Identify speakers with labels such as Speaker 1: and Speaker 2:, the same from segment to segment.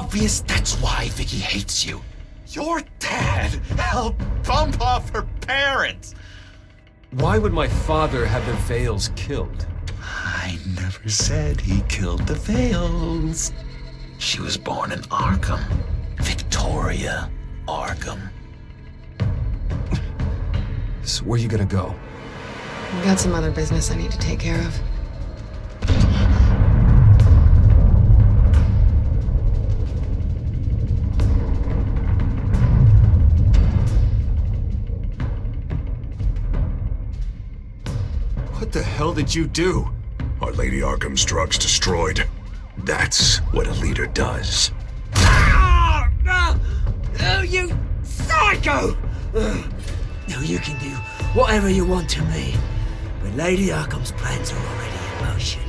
Speaker 1: obvious that's why Vicky hates you. Your dad helped bump off her parents.
Speaker 2: Why would my father have the Vales killed?
Speaker 1: I never said he killed the Vales. She was born in Arkham. Victoria Arkham.
Speaker 2: So where you gonna go?
Speaker 3: I've got some other business I need to take care of.
Speaker 2: What the hell did you do?
Speaker 4: Our Lady Arkham's drugs destroyed. That's what a leader does.
Speaker 5: Oh, no! Oh, you psycho! No, you can do whatever you want to me, but Lady Arkham's plans are already in motion.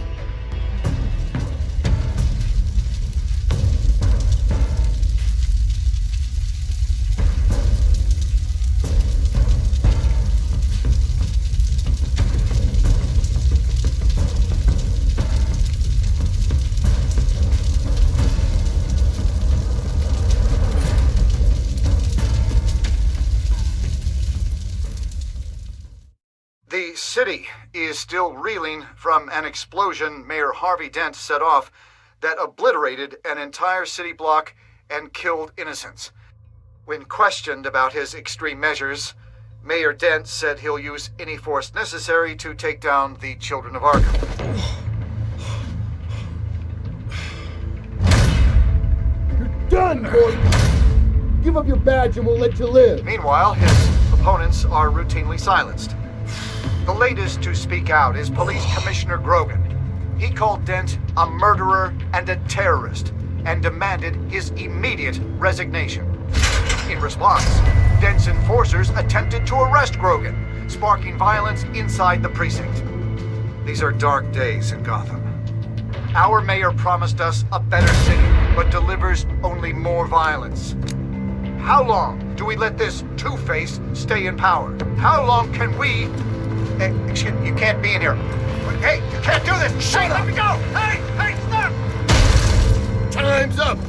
Speaker 6: The city is still reeling from an explosion Mayor Harvey Dent set off that obliterated an entire city block and killed innocents. When questioned about his extreme measures, Mayor Dent said he'll use any force necessary to take down the Children of Arkham.
Speaker 7: You're done, boy! Give up your badge and we'll let you live.
Speaker 6: Meanwhile, his opponents are routinely silenced. The latest to speak out is Police Commissioner Grogan. He called Dent a murderer and a terrorist and demanded his immediate resignation. In response, Dent's enforcers attempted to arrest Grogan, sparking violence inside the precinct. These are dark days in Gotham. Our mayor promised us a better city, but delivers only more violence. How long do we let this two-face stay in power? How long can we... Excuse me, you can't be in here. Hey, you can't do this! Hey, let me go! Hey, stop!
Speaker 7: Time's up!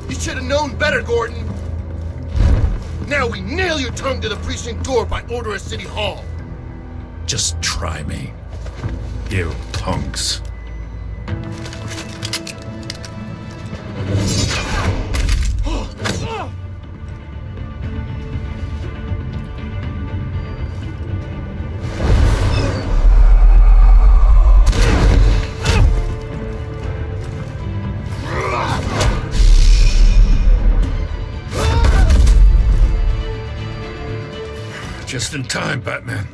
Speaker 7: You should have known better, Gordon. Now we nail your tongue to the precinct door by order of City Hall.
Speaker 4: Just try me, you punks. Just in time, Batman.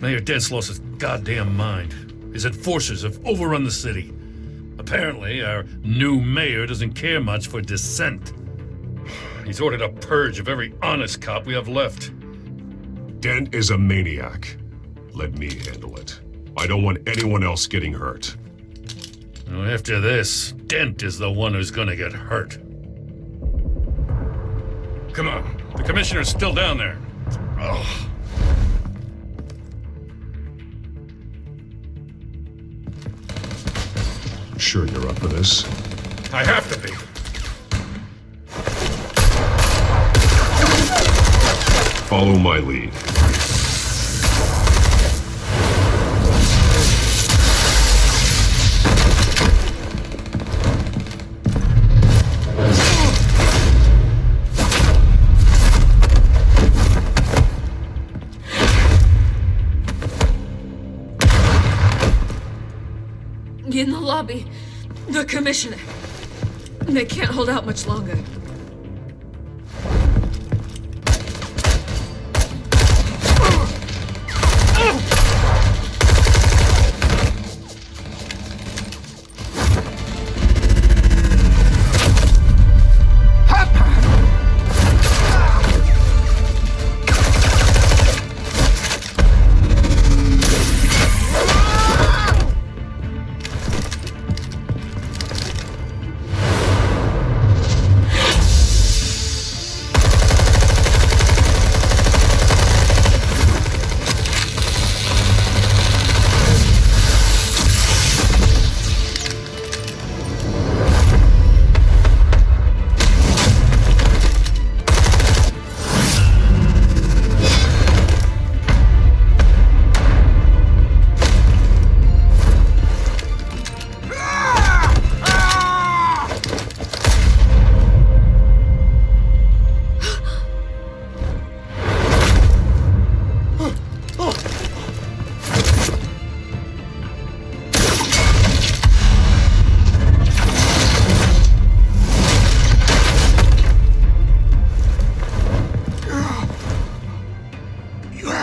Speaker 4: Mayor Dent's lost his goddamn mind. His enforcers have overrun the city. Apparently, our new mayor doesn't care much for dissent. He's ordered a purge of every honest cop we have left.
Speaker 8: Dent is a maniac. Let me handle it. I don't want anyone else getting hurt.
Speaker 4: Well, after this, Dent is the one who's gonna get hurt. Come on, the commissioner's still down there. Oh.
Speaker 8: Sure you're up for this?
Speaker 4: I have to be.
Speaker 8: Follow my lead.
Speaker 3: In the lobby, the commissioner. They can't hold out much longer.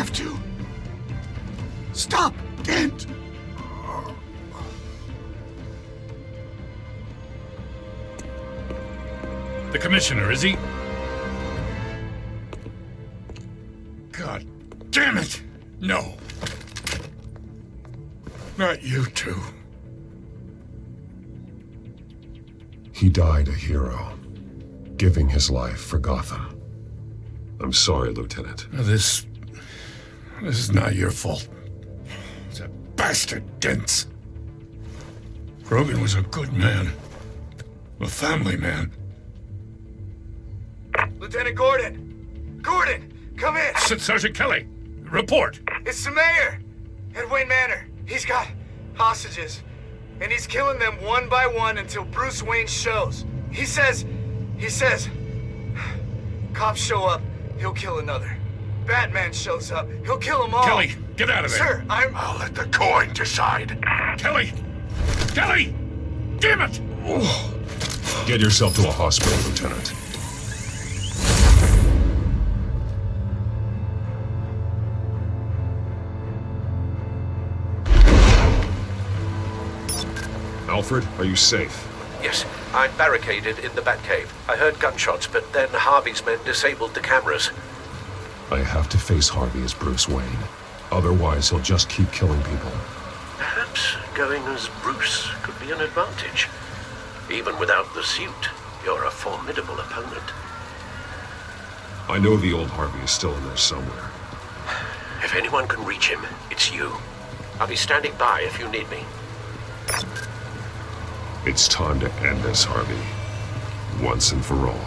Speaker 7: have to. Stop, Dent!
Speaker 4: The commissioner, is he? God damn it! No. Not you two.
Speaker 8: He died a hero, giving his life for Gotham. I'm sorry, Lieutenant.
Speaker 4: This is not your fault. It's a bastard Dent. Grogan was a good man. A family man.
Speaker 9: Lieutenant Gordon! Gordon, come in!
Speaker 4: Sergeant Kelly, report!
Speaker 9: It's the mayor! At Wayne Manor. He's got hostages. And he's killing them one by one until Bruce Wayne shows. He says... Cops show up, he'll kill another. Batman shows up, he'll kill them all.
Speaker 4: Kelly, get out of there!
Speaker 9: Sir,
Speaker 7: I'll let the coin decide.
Speaker 4: Kelly! Kelly! Damn it!
Speaker 8: Get yourself to a hospital, Lieutenant. Alfred, are you safe?
Speaker 10: Yes, I'm barricaded in the Batcave. I heard gunshots, but then Harvey's men disabled the cameras.
Speaker 8: I have to face Harvey as Bruce Wayne. Otherwise, he'll just keep killing people.
Speaker 10: Perhaps going as Bruce could be an advantage. Even without the suit, you're a formidable opponent.
Speaker 8: I know the old Harvey is still in there somewhere.
Speaker 10: If anyone can reach him, it's you. I'll be standing by if you need me.
Speaker 8: It's time to end this, Harvey. Once and for all.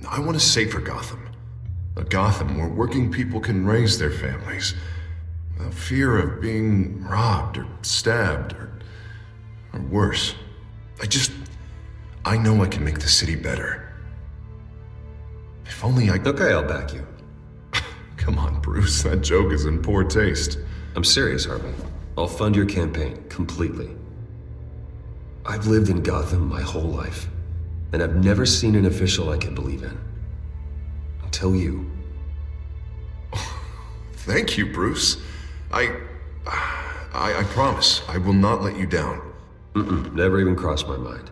Speaker 11: I want a safer Gotham. A Gotham where working people can raise their families without fear of being robbed or stabbed or worse. I know I can make the city better. If only I...
Speaker 12: Okay, I'll back you.
Speaker 11: Come on, Bruce. That joke is in poor taste.
Speaker 12: I'm serious, Harvey. I'll fund your campaign, completely. I've lived in Gotham my whole life, and I've never seen an official I can believe in. Until you.
Speaker 11: Thank you, Bruce. I promise, I will not let you down.
Speaker 12: Never even crossed my mind.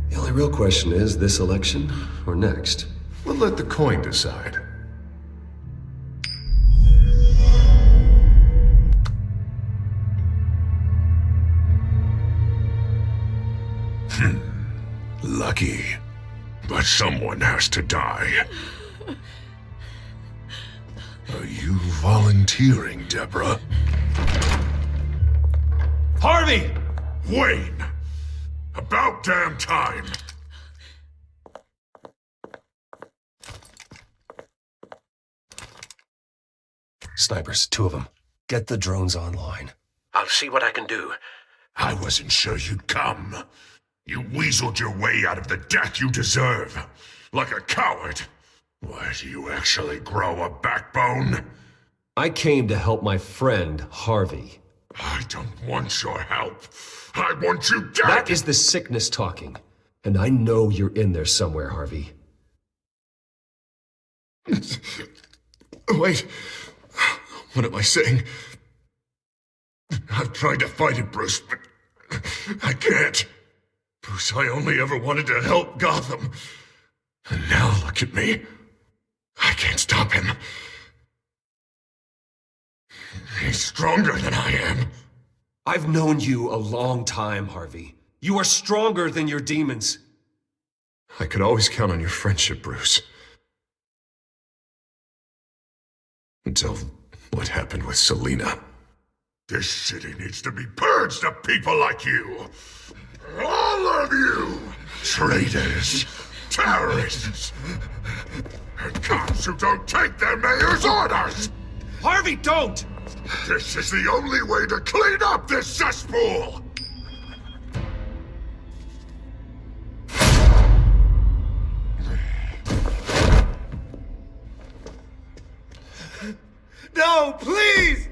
Speaker 12: The only real question is, this election or next?
Speaker 11: We'll let the coin decide.
Speaker 7: Lucky. But someone has to die. Are you volunteering, Deborah?
Speaker 2: Harvey!
Speaker 7: Wayne! About damn time!
Speaker 12: Snipers, 2 of them. Get the drones online.
Speaker 10: I'll see what I can do.
Speaker 7: I wasn't sure you'd come. You weaseled your way out of the death you deserve. Like a coward. Why, do you actually grow a backbone?
Speaker 12: I came to help my friend, Harvey.
Speaker 7: I don't want your help. I want you dead!
Speaker 12: That is the sickness talking. And I know you're in there somewhere, Harvey.
Speaker 11: Wait. What am I saying? I've tried to fight it, Bruce, but I can't. Bruce, I only ever wanted to help Gotham. And now look at me. I can't stop him. He's stronger than I am.
Speaker 12: I've known you a long time, Harvey. You are stronger than your demons.
Speaker 11: I could always count on your friendship, Bruce. Until what happened with Selina.
Speaker 7: This city needs to be purged of people like you. All of you! Traitors, terrorists, and cops who don't take their mayor's orders!
Speaker 2: Harvey, don't!
Speaker 7: This is the only way to clean up this cesspool!
Speaker 9: No, please!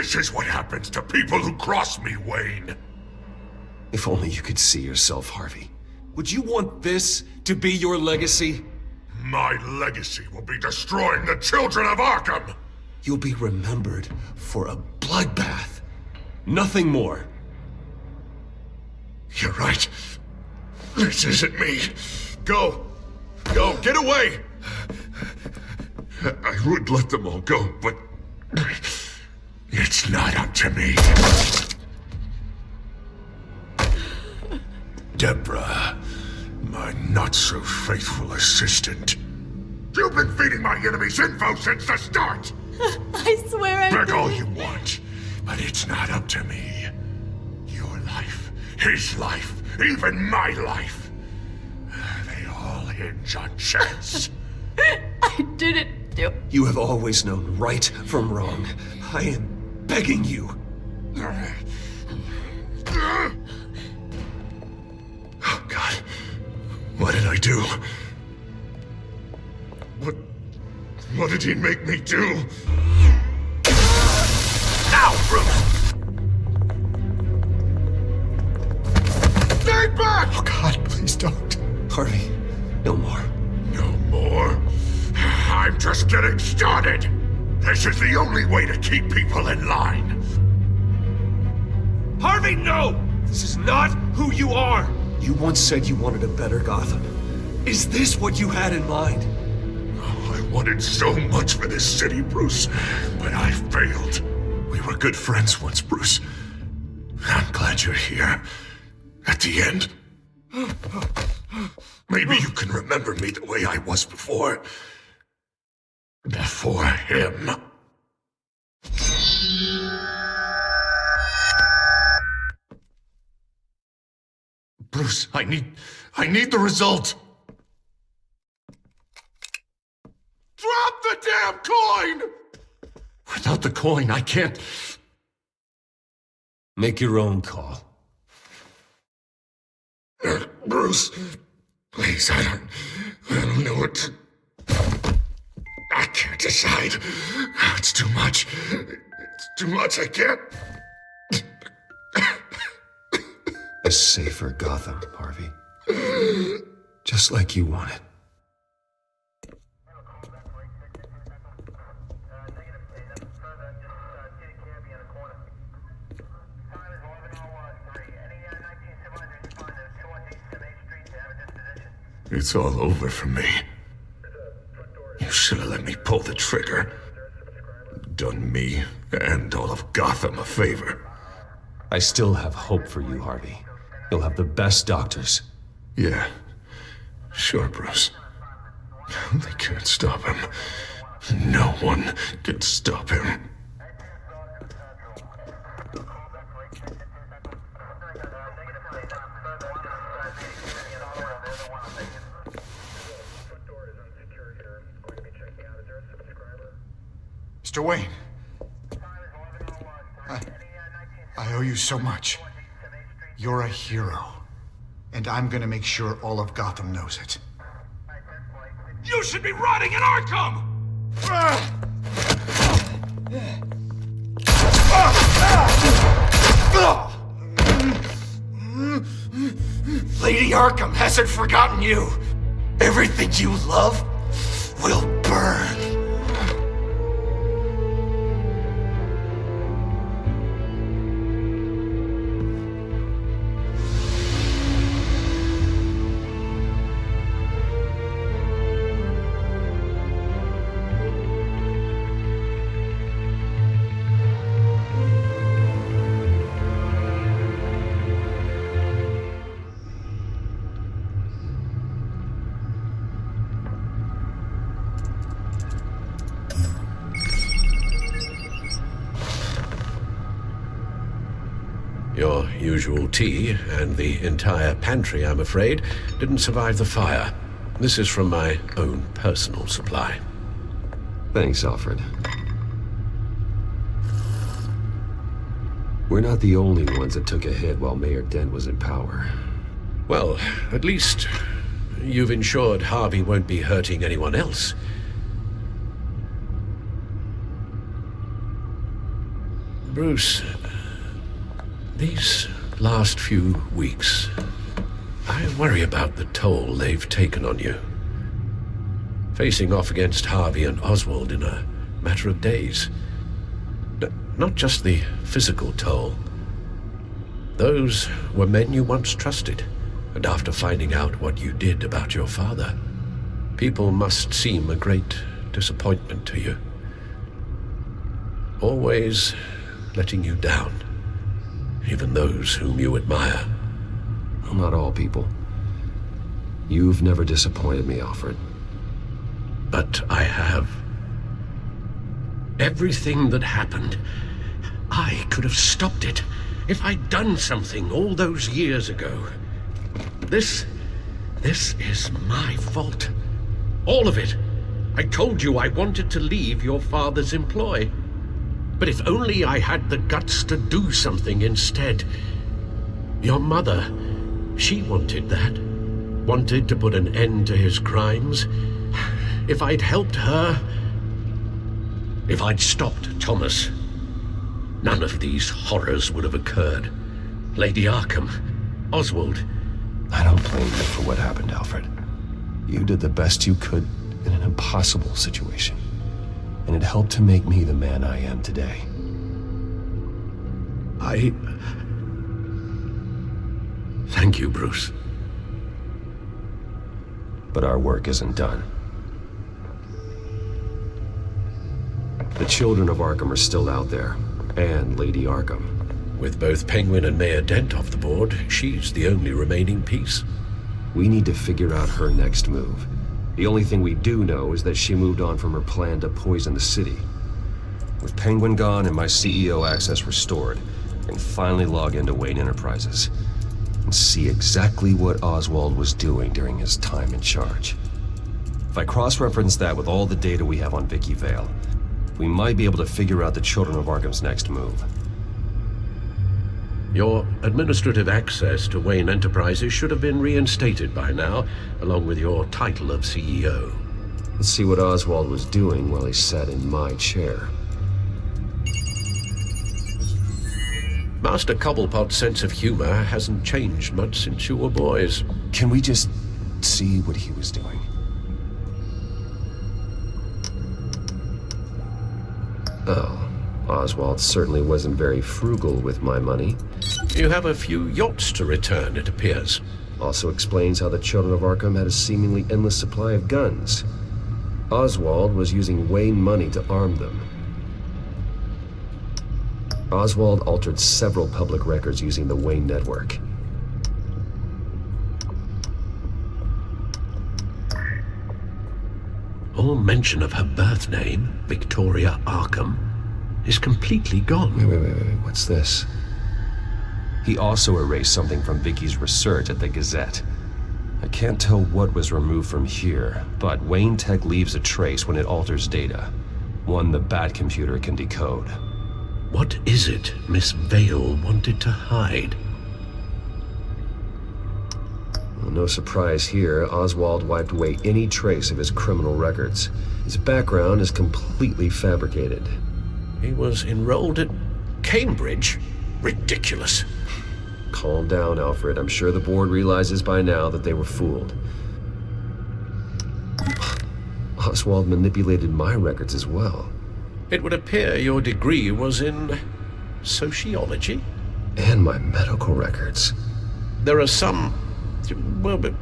Speaker 7: This is what happens to people who cross me, Wayne.
Speaker 12: If only you could see yourself, Harvey. Would you want this to be your legacy?
Speaker 7: My legacy will be destroying the children of Arkham!
Speaker 12: You'll be remembered for a bloodbath. Nothing more.
Speaker 7: You're right. This isn't me. Go. Go, get away! I would let them all go, but it's not up to me. Deborah, my not-so-faithful assistant. You've been feeding my enemies info since the start!
Speaker 13: I swear I
Speaker 7: Beg all you want, but it's not up to me. Your life, his life, even my life. They all hinge on chance.
Speaker 13: I didn't do...
Speaker 12: You have always known right from wrong. I am begging you.
Speaker 7: Oh, God. What did I do? What did he make me do? Now, Bruce! Stay back!
Speaker 12: Oh, God, please don't. Harvey, no more.
Speaker 7: No more? I'm just getting started! This is the only way to keep people in line.
Speaker 2: Harvey, no! This is not who you are!
Speaker 12: You once said you wanted a better Gotham. Is this what you had in mind?
Speaker 7: I wanted so much for this city, Bruce, but I failed. We were good friends once, Bruce. I'm glad you're here. At the end. Maybe you can remember me the way I was before. Before him. Bruce, I need the result. Drop the damn coin! Without the coin, I can't...
Speaker 12: Make your own call.
Speaker 7: Bruce, please, I don't know what to... I can't decide. It's too much. It's too much, I can't...
Speaker 12: A safer Gotham, Harvey. Just like you wanted.
Speaker 7: It's all over for me. You should have let me pull the trigger. Done me and all of Gotham a favor.
Speaker 12: I still have hope for you, Harvey. You'll have the best doctors.
Speaker 7: Yeah, sure, Bruce. They can't stop him. No one can stop him.
Speaker 6: Mr. Wayne, I owe you so much. You're a hero, and I'm gonna make sure all of Gotham knows it.
Speaker 2: You should be rotting in Arkham!
Speaker 5: Lady Arkham hasn't forgotten you. Everything you love will burn.
Speaker 10: Your usual tea and the entire pantry, I'm afraid, didn't survive the fire. This is from my own personal supply.
Speaker 12: Thanks, Alfred. We're not the only ones that took a hit while Mayor Dent was in power.
Speaker 10: Well, at least you've ensured Harvey won't be hurting anyone else. Bruce, these last few weeks, I worry about the toll they've taken on you. Facing off against Harvey and Oswald in a matter of days. Not just the physical toll. Those were men you once trusted, and after finding out what you did about your father, people must seem a great disappointment to you. Always letting you down, even those whom you admire.
Speaker 12: Well, not all people. You've never disappointed me, Alfred.
Speaker 10: But I have. Everything that happened, I could have stopped it if I'd done something all those years ago. This is my fault. All of it. I told you I wanted to leave your father's employ. But if only I had the guts to do something instead. Your mother, she wanted that. Wanted to put an end to his crimes. If I'd helped her, if I'd stopped Thomas, none of these horrors would have occurred. Lady Arkham, Oswald.
Speaker 12: I don't blame you for what happened, Alfred. You did the best you could in an impossible situation. And it helped to make me the man I am today.
Speaker 10: Thank you, Bruce.
Speaker 12: But our work isn't done. The children of Arkham are still out there, and Lady Arkham.
Speaker 10: With both Penguin and Mayor Dent off the board, she's the only remaining piece.
Speaker 12: We need to figure out her next move. The only thing we do know is that she moved on from her plan to poison the city. With Penguin gone and my CEO access restored, I can finally log into Wayne Enterprises and see exactly what Oswald was doing during his time in charge. If I cross-reference that with all the data we have on Vicky Vale, we might be able to figure out the Children of Arkham's next move.
Speaker 10: Your administrative access to Wayne Enterprises should have been reinstated by now, along with your title of CEO.
Speaker 12: Let's see what Oswald was doing while he sat in my chair.
Speaker 10: Master Cobblepot's sense of humor hasn't changed much since you were boys.
Speaker 12: Can we just see what he was doing? Oh, Oswald certainly wasn't very frugal with my money.
Speaker 10: You have a few yachts to return, it appears.
Speaker 12: Also explains how the Children of Arkham had a seemingly endless supply of guns. Oswald was using Wayne money to arm them. Oswald altered several public records using the Wayne network.
Speaker 10: All mention of her birth name, Victoria Arkham, is completely gone.
Speaker 12: Wait, what's this? He also erased something from Vicky's research at the Gazette. I can't tell what was removed from here, but Wayne Tech leaves a trace when it alters data. One the Bat computer can decode.
Speaker 10: What is it Miss Vale wanted to hide?
Speaker 12: Well, no surprise here, Oswald wiped away any trace of his criminal records. His background is completely fabricated.
Speaker 10: He was enrolled at Cambridge? Ridiculous.
Speaker 12: Calm down, Alfred. I'm sure the board realizes by now that they were fooled. Oswald manipulated my records as well.
Speaker 10: It would appear your degree was in sociology?
Speaker 12: And my medical records.
Speaker 10: There are some, well, but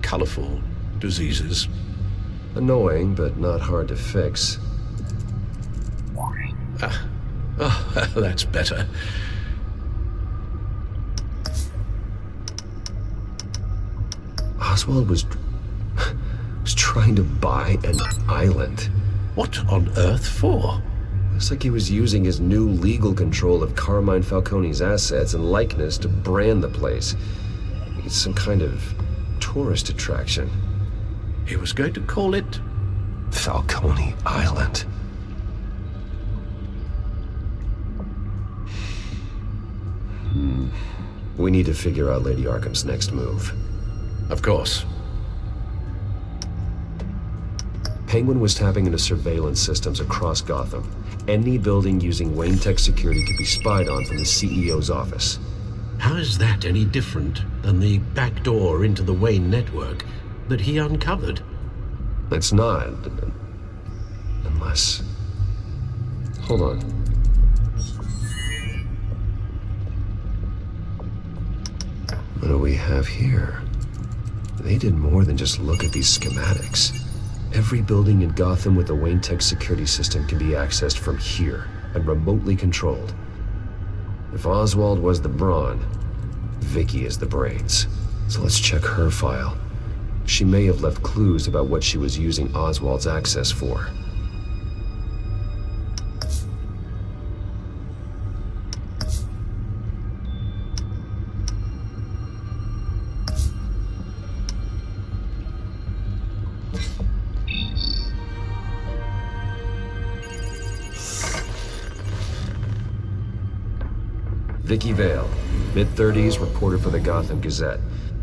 Speaker 10: colorful diseases.
Speaker 12: Annoying, but not hard to fix.
Speaker 10: That's better.
Speaker 12: Oswald was trying to buy an island.
Speaker 10: What on earth for?
Speaker 12: Looks like he was using his new legal control of Carmine Falcone's assets and likeness to brand the place. It's some kind of tourist attraction.
Speaker 10: He was going to call it
Speaker 12: Falcone Island. We need to figure out Lady Arkham's next move.
Speaker 10: Of course.
Speaker 12: Penguin was tapping into surveillance systems across Gotham. Any building using Wayne Tech security could be spied on from the CEO's office.
Speaker 10: How is that any different than the back door into the Wayne network that he uncovered?
Speaker 12: It's not. Unless... Hold on. What do we have here? They did more than just look at these schematics. Every building in Gotham with a Wayne Tech security system can be accessed from here and remotely controlled. If Oswald was the brawn, Vicky is the brains. So let's check her file. She may have left clues about what she was using Oswald's access for. Vicky Vale, mid-30s, reporter for the Gotham Gazette.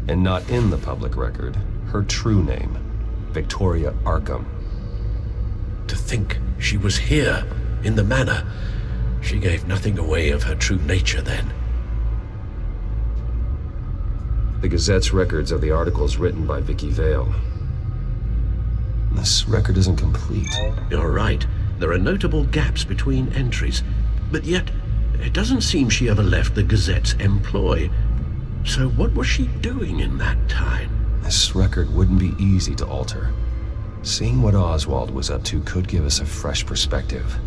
Speaker 12: And not in the public record, her true name, Victoria Arkham.
Speaker 10: To think she was here, in the manor. She gave nothing away of her true nature then.
Speaker 12: The Gazette's records of the articles written by Vicky Vale. This record isn't complete.
Speaker 10: You're right. There are notable gaps between entries. But yet, it doesn't seem she ever left the Gazette's employ. So what was she doing in that time?
Speaker 12: This record wouldn't be easy to alter. Seeing what Oswald was up to could give us a fresh perspective.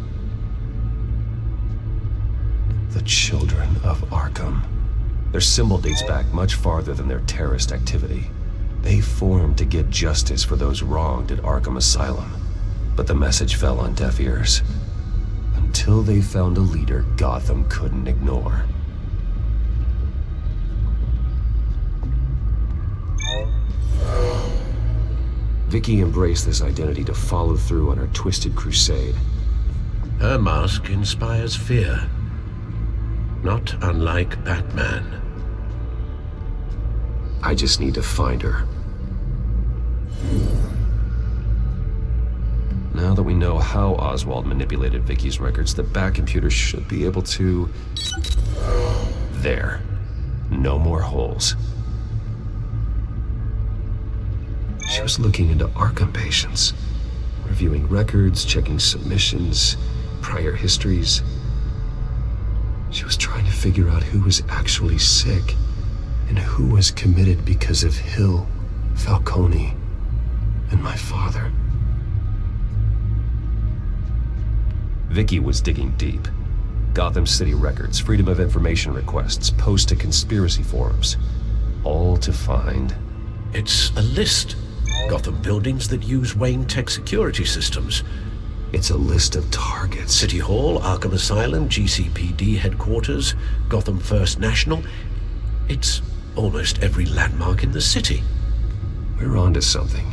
Speaker 12: The Children of Arkham. Their symbol dates back much farther than their terrorist activity. They formed to get justice for those wronged at Arkham Asylum. But the message fell on deaf ears. Until they found a leader Gotham couldn't ignore. Vicky embraced this identity to follow through on her twisted crusade.
Speaker 10: Her mask inspires fear. Not unlike Batman.
Speaker 12: I just need to find her. Now that we know how Oswald manipulated Vicky's records, the back computer should be able to... There. No more holes. She was looking into Arkham patients, reviewing records, checking submissions, prior histories. She was trying to figure out who was actually sick and who was committed because of Hill, Falcone, and my father. Vicky was digging deep. Gotham City records, Freedom of Information requests, posts to conspiracy forums. All to find...
Speaker 10: It's a list. Gotham buildings that use Wayne Tech security systems.
Speaker 12: It's a list of targets.
Speaker 10: City Hall, Arkham Asylum, GCPD headquarters, Gotham First National. It's almost every landmark in the city.
Speaker 12: We're onto something.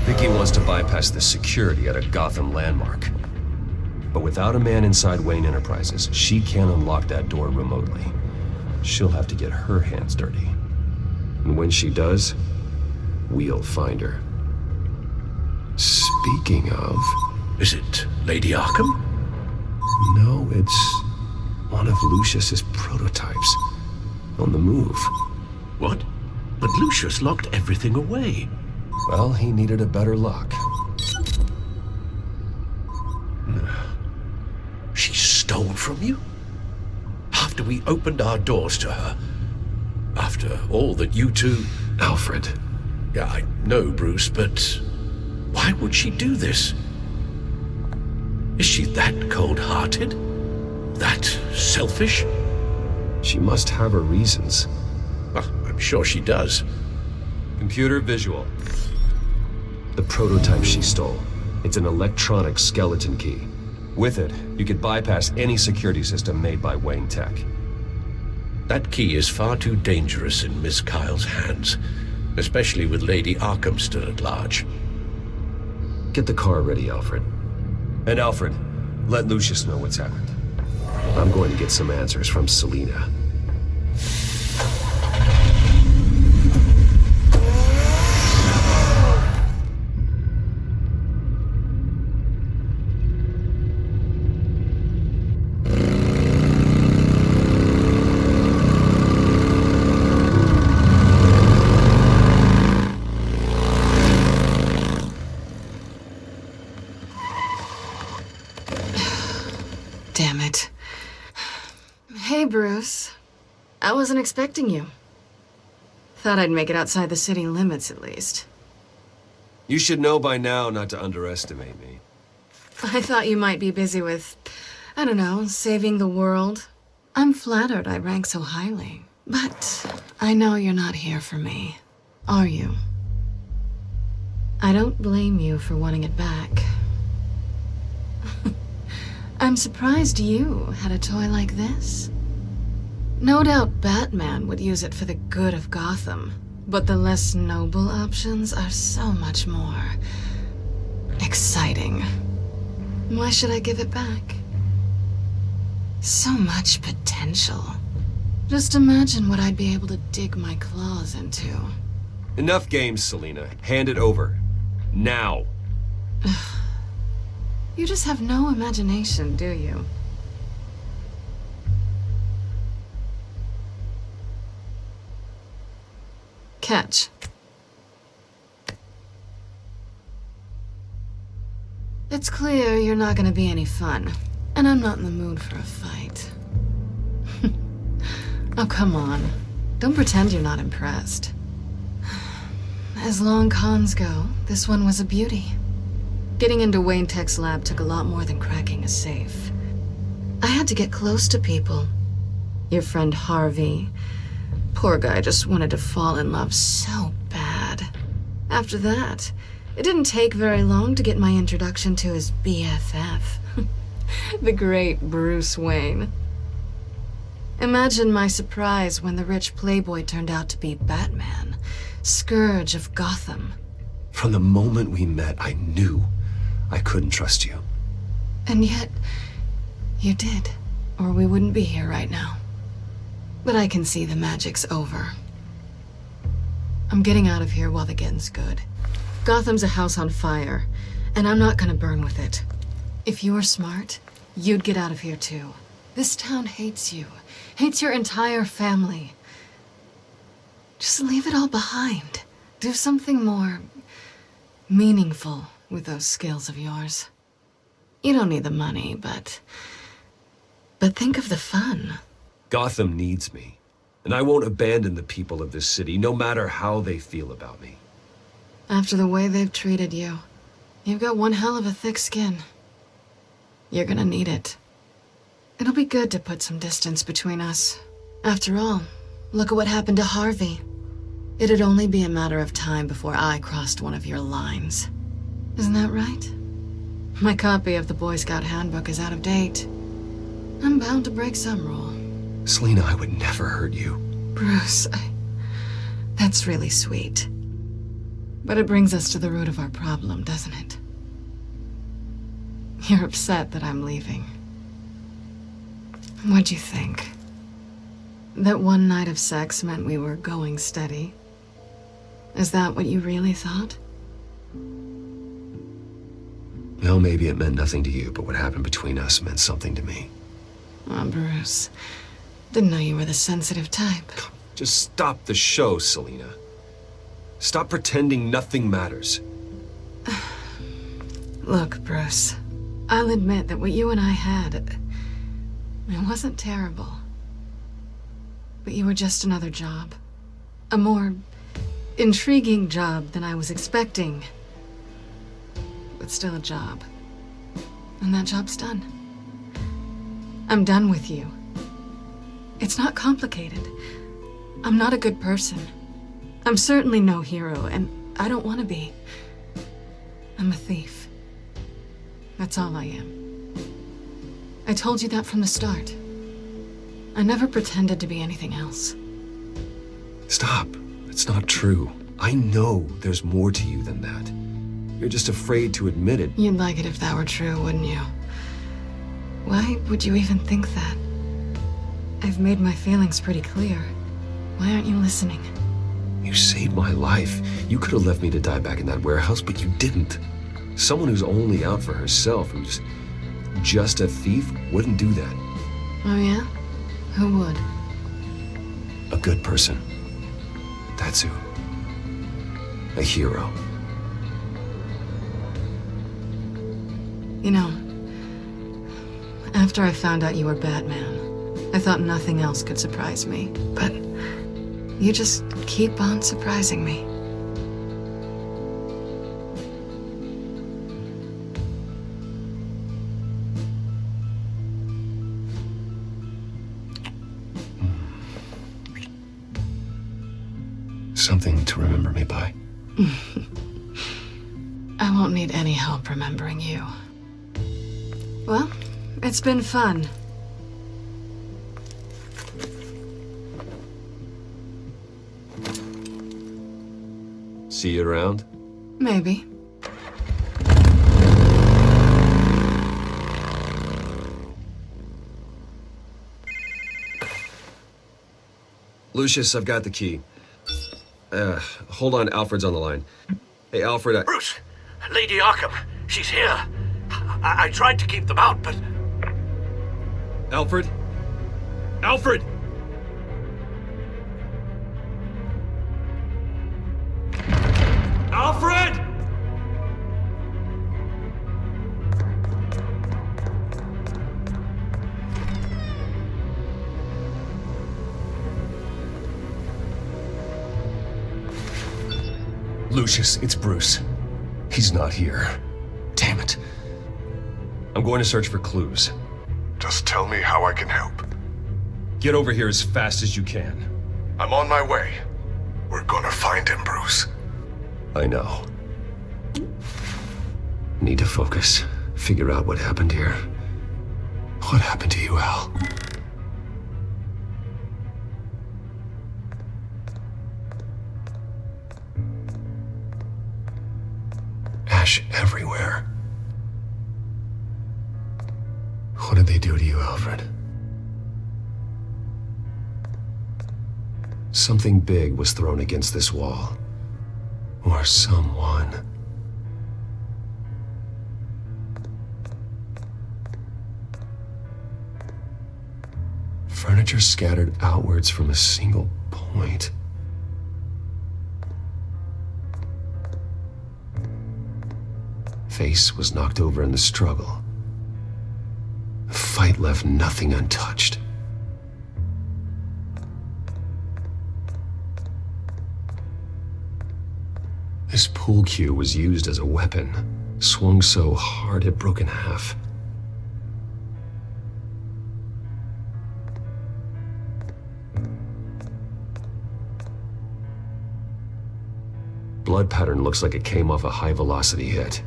Speaker 12: Vicky wants to bypass the security at a Gotham landmark. But without a man inside Wayne Enterprises, she can't unlock that door remotely. She'll have to get her hands dirty. And when she does, we'll find her. Speaking of...
Speaker 10: Is it Lady Arkham?
Speaker 12: No, it's one of Lucius's prototypes. On the move.
Speaker 10: What? But Lucius locked everything away.
Speaker 12: Well, he needed a better lock.
Speaker 10: She stole from you? After we opened our doors to her? After all that you two...
Speaker 12: Alfred.
Speaker 10: Yeah, I know, Bruce, but why would she do this? Is she that cold-hearted? That selfish?
Speaker 12: She must have her reasons.
Speaker 10: Well, I'm sure she does.
Speaker 12: Computer visual. The prototype she stole. It's an electronic skeleton key. With it, you could bypass any security system made by Wayne Tech.
Speaker 10: That key is far too dangerous in Miss Kyle's hands, especially with Lady Arkham still at large.
Speaker 12: Get the car ready, Alfred. And Alfred, let Lucius know what's happened. I'm going to get some answers from Selina.
Speaker 14: Damn it. Hey, Bruce. I wasn't expecting you. Thought I'd make it outside the city limits, at least.
Speaker 2: You should know by now not to underestimate me.
Speaker 14: I thought you might be busy with, I don't know, saving the world. I'm flattered I rank so highly. But I know you're not here for me, are you? I don't blame you for wanting it back. I'm surprised you had a toy like this. No doubt Batman would use it for the good of Gotham, but the less noble options are so much more exciting. Why should I give it back? So much potential. Just imagine what I'd be able to dig my claws into.
Speaker 2: Enough games, Selina. Hand it over. Now.
Speaker 14: You just have no imagination, do you? Catch. It's clear you're not gonna be any fun, and I'm not in the mood for a fight. Oh, come on. Don't pretend you're not impressed. As long cons go, this one was a beauty. Getting into Wayne Tech's lab took a lot more than cracking a safe. I had to get close to people. Your friend Harvey. Poor guy just wanted to fall in love so bad. After that, it didn't take very long to get my introduction to his BFF. The great Bruce Wayne. Imagine my surprise when the rich playboy turned out to be Batman, Scourge of Gotham.
Speaker 2: From the moment we met, I knew I couldn't trust you.
Speaker 14: And yet, you did, or we wouldn't be here right now. But I can see the magic's over. I'm getting out of here while the getting's good. Gotham's a house on fire, and I'm not gonna burn with it. If you were smart, you'd get out of here too. This town hates you, hates your entire family. Just leave it all behind. Do something more meaningful with those skills of yours. You don't need the money, but think of the fun.
Speaker 2: Gotham needs me, and I won't abandon the people of this city, no matter how they feel about me.
Speaker 14: After the way they've treated you, you've got one hell of a thick skin. You're gonna need it. It'll be good to put some distance between us. After all, look at what happened to Harvey. It'd only be a matter of time before I crossed one of your lines. Isn't that right? My copy of the Boy Scout Handbook is out of date. I'm bound to break some rule.
Speaker 2: Selina, I would never hurt you.
Speaker 14: Bruce, that's really sweet. But it brings us to the root of our problem, doesn't it? You're upset that I'm leaving. What'd you think? That one night of sex meant we were going steady? Is that what you really thought?
Speaker 2: Well, maybe it meant nothing to you, but what happened between us meant something to me.
Speaker 14: Oh, Bruce. Didn't know you were the sensitive type.
Speaker 2: Just stop the show, Selina. Stop pretending nothing matters.
Speaker 14: Look, Bruce. I'll admit that what you and I had, it wasn't terrible. But you were just another job. A more intriguing job than I was expecting. But still a job. And that job's done. I'm done with you. It's not complicated. I'm not a good person. I'm certainly no hero, and I don't want to be. I'm a thief. That's all I am. I told you that from the start. I never pretended to be anything else.
Speaker 2: Stop. It's not true. I know there's more to you than that. You're just afraid to admit it.
Speaker 14: You'd like it if that were true, wouldn't you? Why would you even think that? I've made my feelings pretty clear. Why aren't you listening?
Speaker 2: You saved my life. You could have left me to die back in that warehouse, but you didn't. Someone who's only out for herself, who's just a thief, wouldn't do that.
Speaker 14: Oh yeah? Who would?
Speaker 2: A good person. That's who. A hero.
Speaker 14: You know, After I found out you were Batman, I thought nothing else could surprise me. But you just keep on surprising me.
Speaker 2: Something to remember me by.
Speaker 14: I won't need any help remembering you. Well, it's been fun.
Speaker 2: See you around?
Speaker 14: Maybe.
Speaker 2: Lucius, I've got the key. Hold on, Alfred's on the line. Hey, Alfred,
Speaker 10: Bruce! Lady Arkham! She's here! I tried to keep them out, but...
Speaker 2: Alfred? Alfred! Alfred! Lucius, it's Bruce. He's not here. Damn it. I'm going to search for clues.
Speaker 7: Just tell me how I can help.
Speaker 2: Get over here as fast as you can.
Speaker 7: I'm on my way. We're gonna find him, Bruce.
Speaker 2: I know. Need to focus. Figure out what happened here. What happened to you, Al? Ash everywhere. What did they do to you, Alfred? Something big was thrown against this wall. Or someone. Furniture scattered outwards from a single point. Face was knocked over in the struggle. The fight left nothing untouched. This pool cue was used as a weapon, swung so hard it broke in half. Blood pattern looks like it came off a high-velocity hit.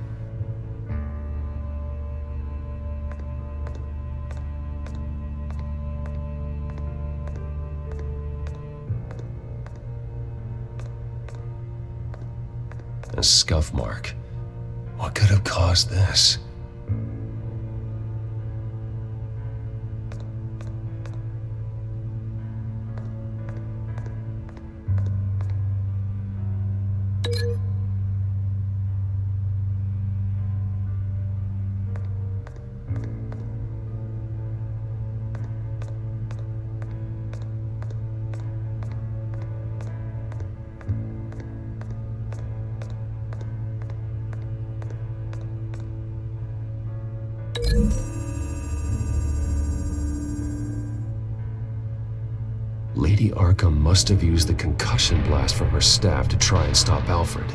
Speaker 2: A scuff mark. What could have caused this? Lady Arkham must have used the concussion blast from her staff to try and stop Alfred.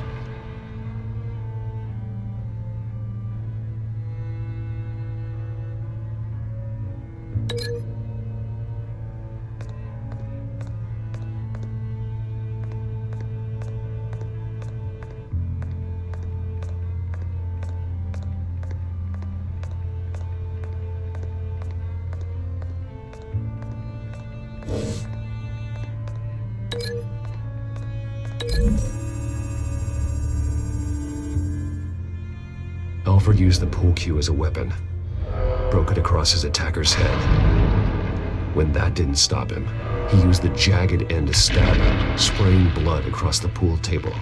Speaker 2: Alfred used the pool cue as a weapon, broke it across his attacker's head. When that didn't stop him, he used the jagged end to stab him, spraying blood across the pool table.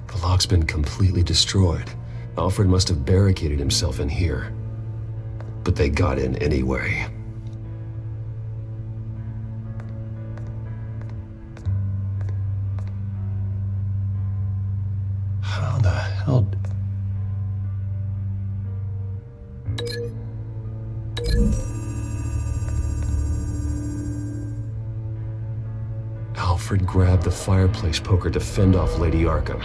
Speaker 2: The lock's been completely destroyed. Alfred must have barricaded himself in here. But they got in anyway. How the hell... Alfred grabbed the fireplace poker to fend off Lady Arkham,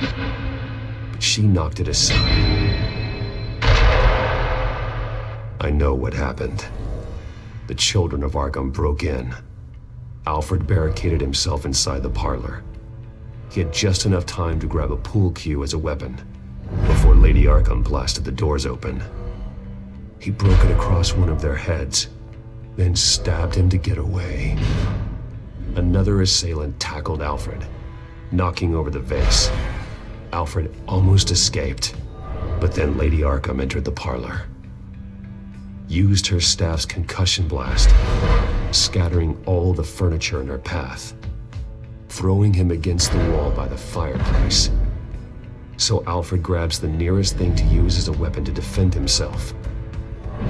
Speaker 2: but she knocked it aside. I know what happened. The children of Arkham broke in. Alfred barricaded himself inside the parlor. He had just enough time to grab a pool cue as a weapon before Lady Arkham blasted the doors open. He broke it across one of their heads, then stabbed him to get away. Another assailant tackled Alfred, knocking over the vase. Alfred almost escaped, but then Lady Arkham entered the parlor. Used her staff's concussion blast, scattering all the furniture in her path, throwing him against the wall by the fireplace. So Alfred grabs the nearest thing to use as a weapon to defend himself.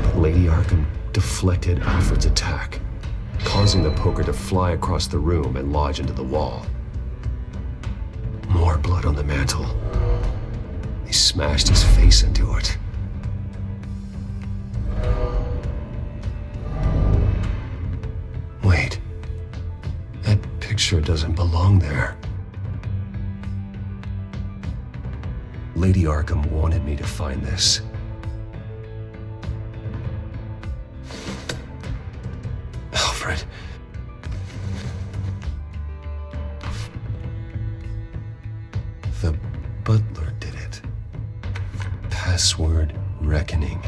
Speaker 2: But Lady Arkham deflected Alfred's attack, causing the poker to fly across the room and lodge into the wall. More blood on the mantel. He smashed his face into it. Wait. That picture doesn't belong there. Lady Arkham wanted me to find this. Alfred. The butler did it. Password reckoning.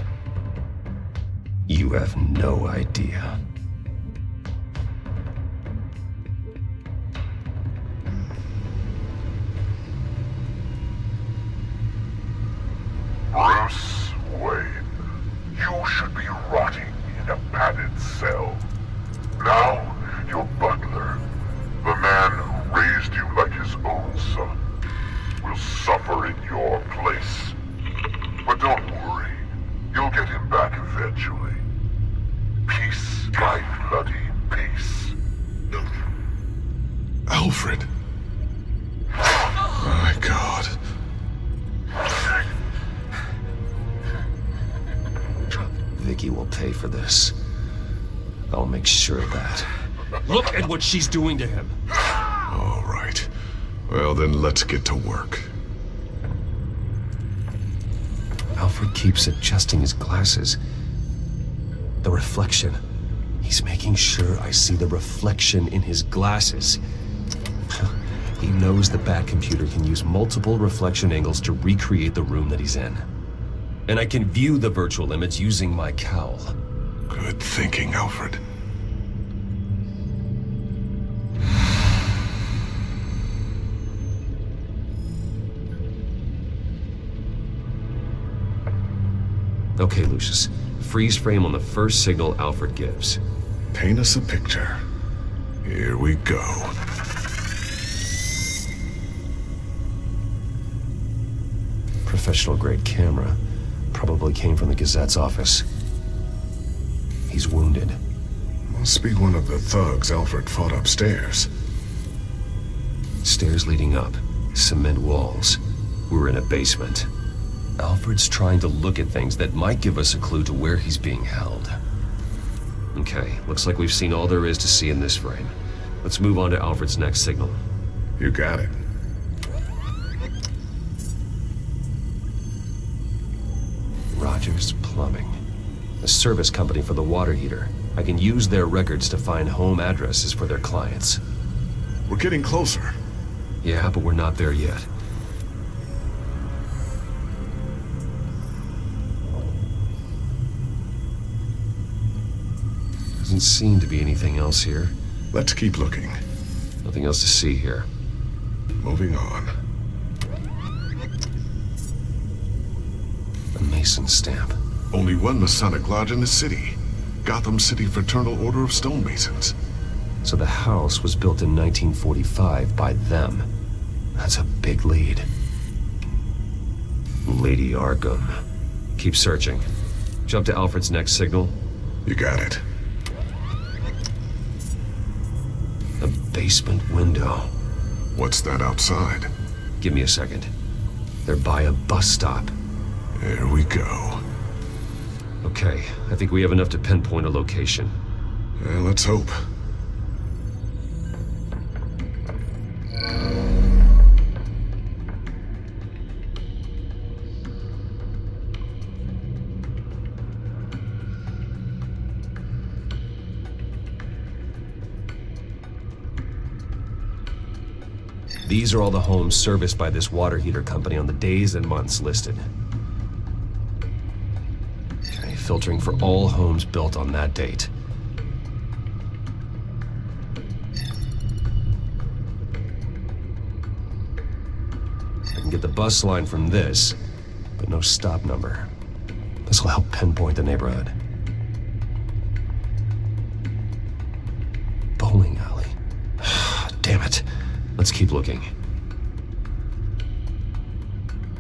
Speaker 2: You have no idea.
Speaker 7: Bruce Wayne, you should be rotting in a padded cell. Now, your butler, the man who raised you like his own son, will suffer in your place. But don't worry, you'll get him back eventually. Peace by bloody peace.
Speaker 8: Alfred. My God.
Speaker 2: Vicky will pay for this. I'll make sure of that. Look at what she's doing to him.
Speaker 8: All right. Well, then let's get to work.
Speaker 2: Alfred keeps adjusting his glasses. The reflection. He's making sure I see the reflection in his glasses. He knows the Bat computer can use multiple reflection angles to recreate the room that he's in.
Speaker 12: and I can view the virtual image using my cowl.
Speaker 7: Good thinking, Alfred.
Speaker 2: Okay, Lucius. Freeze frame on the first signal Alfred gives.
Speaker 7: Paint us a picture. Here we go.
Speaker 2: Professional-grade camera. Probably came from the Gazette's office. He's wounded.
Speaker 7: Must be one of the thugs Alfred fought upstairs.
Speaker 2: Stairs leading up. Cement walls. We're in a basement. Alfred's trying to look at things that might give us a clue to where he's being held. Okay, looks like we've seen all there is to see in this frame. Let's move on to Alfred's next signal.
Speaker 7: You got it.
Speaker 2: Rogers Plumbing. A service company for the water heater. I can use their records to find home addresses for their clients.
Speaker 7: We're getting closer.
Speaker 2: Yeah, but we're not there yet. Doesn't seem to be anything else here.
Speaker 7: Let's keep looking.
Speaker 2: Nothing else to see here.
Speaker 7: Moving on.
Speaker 2: A Mason stamp.
Speaker 7: Only one Masonic lodge in the city. Gotham City Fraternal Order of Stonemasons.
Speaker 2: So the house was built in 1945 by them. That's a big lead. Lady Arkham. Keep searching. Jump to Alfred's next signal.
Speaker 7: You got it.
Speaker 2: A basement window.
Speaker 7: What's that outside?
Speaker 2: Give me a second. They're by a bus stop.
Speaker 7: There we go.
Speaker 2: Okay, I think we have enough to pinpoint a location.
Speaker 7: Let's hope.
Speaker 2: These are all the homes serviced by this water heater company on the days and months listed. Okay, filtering for all homes built on that date. I can get the bus line from this, but no stop number. This will help pinpoint the neighborhood. Bowling alley. Damn it. Let's keep looking.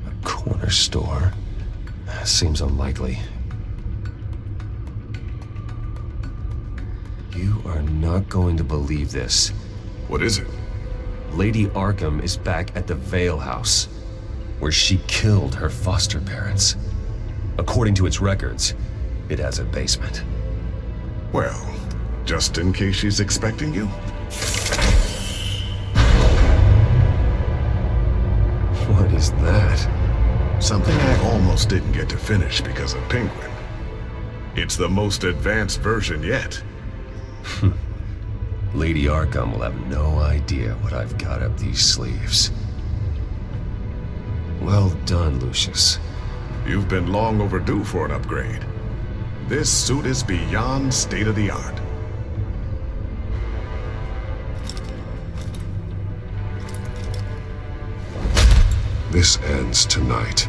Speaker 2: A corner store. Seems unlikely. You are not going to believe this.
Speaker 7: What is it?
Speaker 2: Lady Arkham is back at the Vale House, where she killed her foster parents. According to its records, it has a basement.
Speaker 7: Well, just in case she's expecting you?
Speaker 2: What is that?
Speaker 7: Something I almost didn't get to finish because of Penguin. It's the most advanced version yet.
Speaker 2: Lady Arkham will have no idea what I've got up these sleeves. Well done, Lucius.
Speaker 7: You've been long overdue for an upgrade. This suit is beyond state-of-the-art.
Speaker 8: This ends tonight.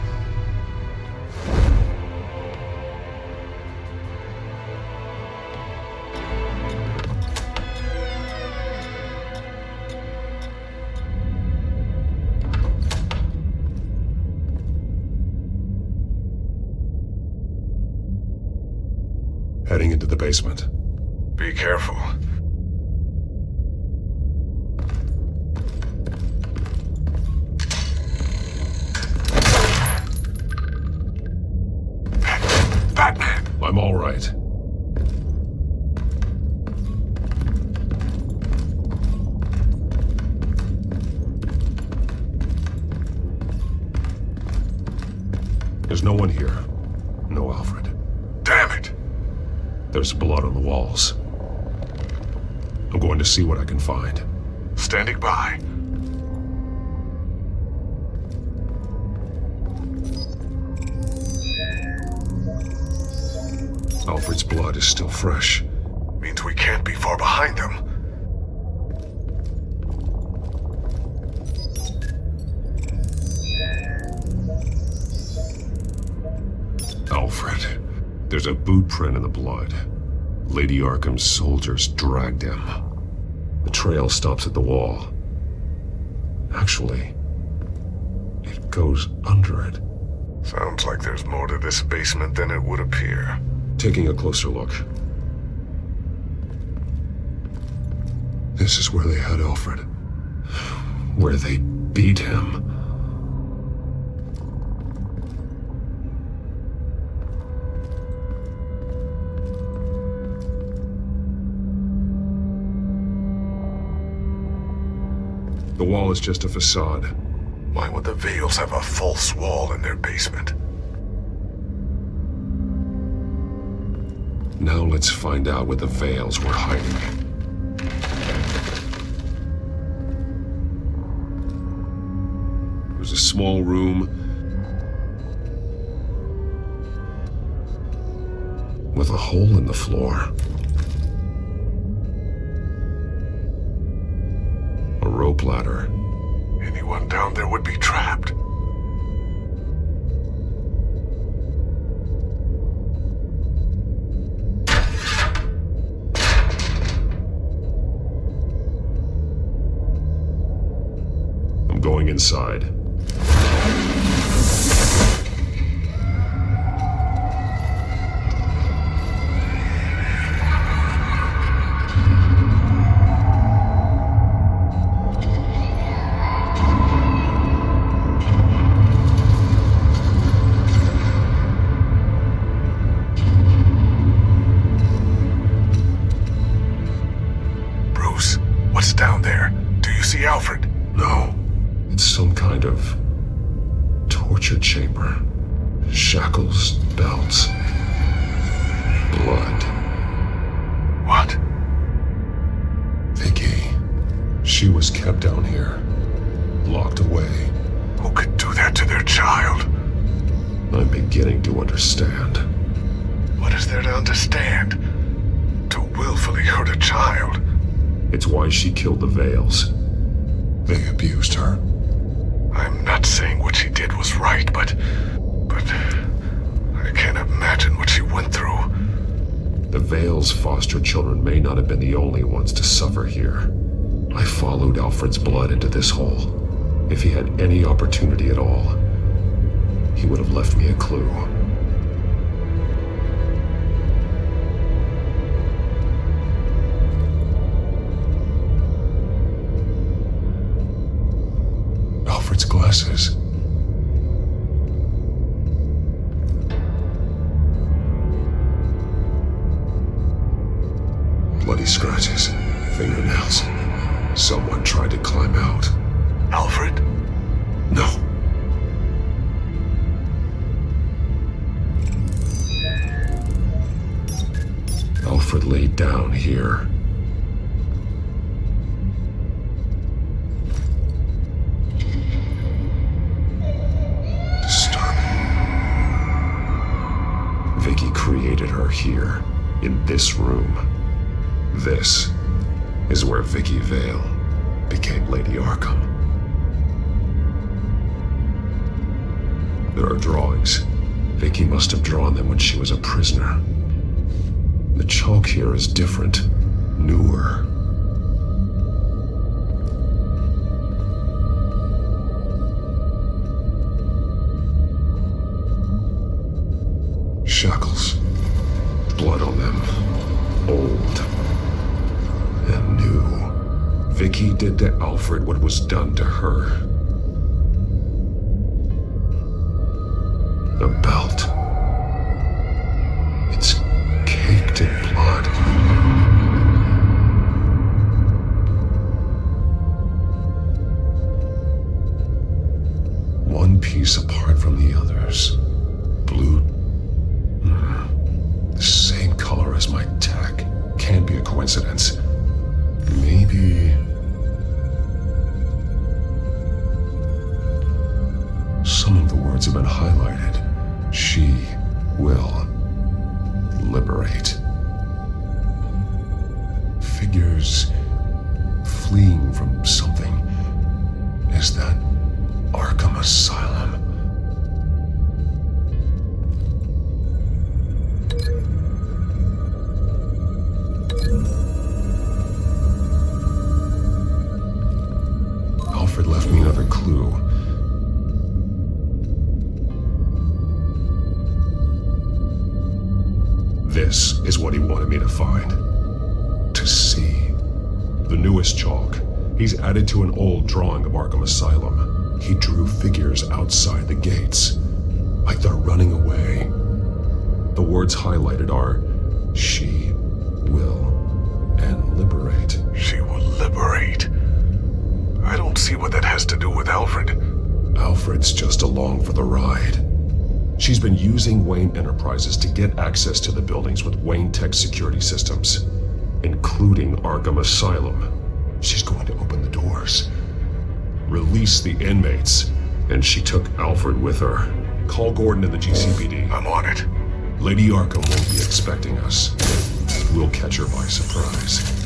Speaker 8: Heading into the basement.
Speaker 7: Be careful. Batman!
Speaker 8: I'm all right. There's no one here. No Alfred.
Speaker 7: Damn it!
Speaker 8: There's blood on the walls. I'm going to see what I can find.
Speaker 7: Standing by.
Speaker 8: Alfred's blood is still fresh.
Speaker 7: Means we can't be far behind them.
Speaker 8: Alfred, there's a boot print in the blood. Lady Arkham's soldiers dragged him. The trail stops at the wall. Actually, it goes under it.
Speaker 7: Sounds like there's more to this basement than it would appear.
Speaker 8: Taking a closer look. This is where they had Alfred. Where they beat him. The wall is just a facade.
Speaker 7: Why would the Vales have a false wall in their basement?
Speaker 8: Now let's find out where the Vales were hiding. It was a small room with a hole in the floor. A rope ladder.
Speaker 7: Anyone down there would be trapped.
Speaker 8: I'm going inside.
Speaker 7: What's down there? Do you see Alfred?
Speaker 8: No. It's some kind of torture chamber. Shackles, belts, blood.
Speaker 7: What?
Speaker 8: Vicky. She was kept down here. Locked away.
Speaker 7: Who could do that to their child?
Speaker 8: I'm beginning to understand.
Speaker 7: What is there to understand? To willfully hurt a child?
Speaker 8: It's why she killed the Vales. They abused her.
Speaker 7: I'm not saying what she did was right, but I can't imagine what she went through.
Speaker 8: The Vales' foster children may not have been the only ones to suffer here. I followed Alfred's blood into this hole. If he had any opportunity at all, he would have left me a clue. Alfred's glasses. Bloody scratches, fingernails. Someone tried to climb out.
Speaker 7: Alfred?
Speaker 8: No. Alfred laid down here. Vicky created her here, in this room. This is where Vicky Vale became Lady Arkham. There are drawings. Vicky must have drawn them when she was a prisoner. The chalk here is different, newer. Shackles. Blood on them. Old. And new. Vicky did to Alfred what was done to her. The belt. It's caked in blood. One piece apart from the others. Blue. The same color as my tech. Can't be a coincidence. Maybe... Some of the words have been highlighted. She will liberate. liberate. Figures fleeing from something. Is that Arkham Asylum? Alfred left me another clue. This is what he wanted me to find. To see. The newest chalk. He's added to an old drawing of Arkham Asylum. He drew figures outside the gates. Like they're running away. The words highlighted are, she will, and liberate.
Speaker 11: She will liberate. I don't see what that has to do with Alfred.
Speaker 8: Alfred's just along for the ride. She's been using Wayne Enterprises to get access to the buildings with Wayne Tech security systems, including Arkham Asylum. She's going to open the doors, release the inmates, and she took Alfred with her. Call Gordon and the GCPD.
Speaker 11: I'm on it.
Speaker 8: Lady Arkham won't be expecting us. We'll catch her by surprise.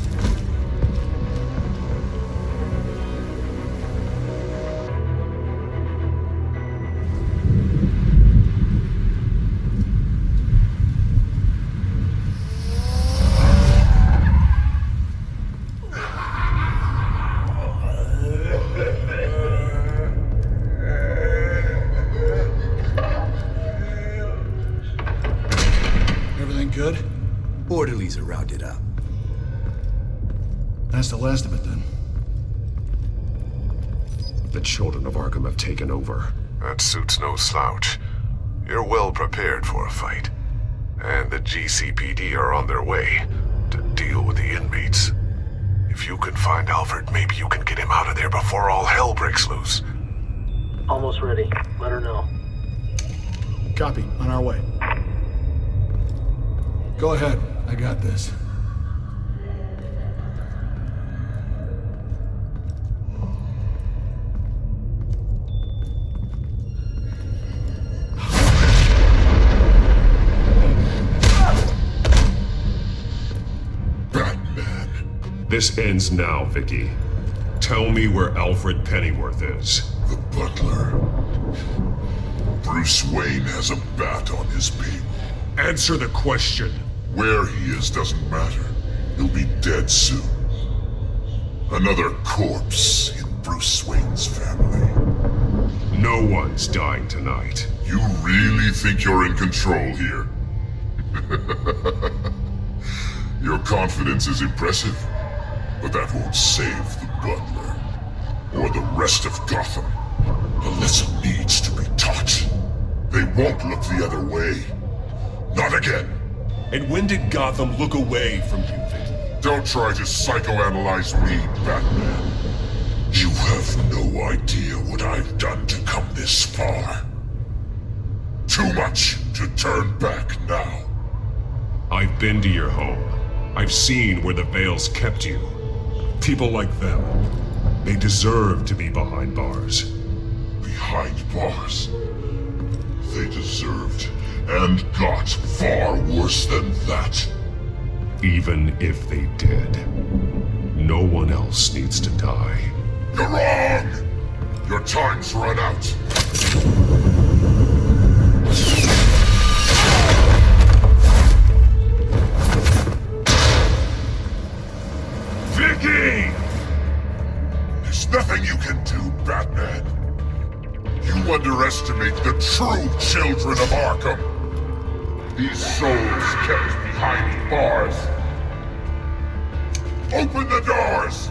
Speaker 15: Good?
Speaker 16: Orderlies are rounded up.
Speaker 15: That's the last of it, then.
Speaker 8: The children of Arkham have taken over.
Speaker 11: That suit's no slouch. You're well prepared for a fight. And the GCPD are on their way to deal with the inmates. If you can find Alfred, maybe you can get him out of there before all hell breaks loose.
Speaker 17: Almost ready. Let her know.
Speaker 15: Copy. On our way. Go ahead. I got this.
Speaker 11: Batman.
Speaker 8: This ends now, Vicky. Tell me where Alfred Pennyworth is.
Speaker 7: The butler. Bruce Wayne has a bat on his payroll.
Speaker 8: Answer the question.
Speaker 7: Where he is doesn't matter. He'll be dead soon. Another corpse in Bruce Wayne's family.
Speaker 8: No one's dying tonight.
Speaker 7: You really think you're in control here? Your confidence is impressive, but that won't save the butler. Or the rest of Gotham. A lesson needs to be taught. They won't look the other way. Not again.
Speaker 8: And when did Gotham look away from you, Vicky?
Speaker 7: Don't try to psychoanalyze me, Batman. You have no idea what I've done to come this far. Too much to turn back now.
Speaker 8: I've been to your home. I've seen where the Veils kept you. People like them. They deserve to be behind bars.
Speaker 7: Behind bars? They deserved and got far worse than that.
Speaker 8: Even if they did, no one else needs to die.
Speaker 7: You're wrong! Your time's run out.
Speaker 8: Vicky!
Speaker 7: There's nothing you can do, Batman. You underestimate the true children of Arkham. These souls kept behind bars. Open the doors!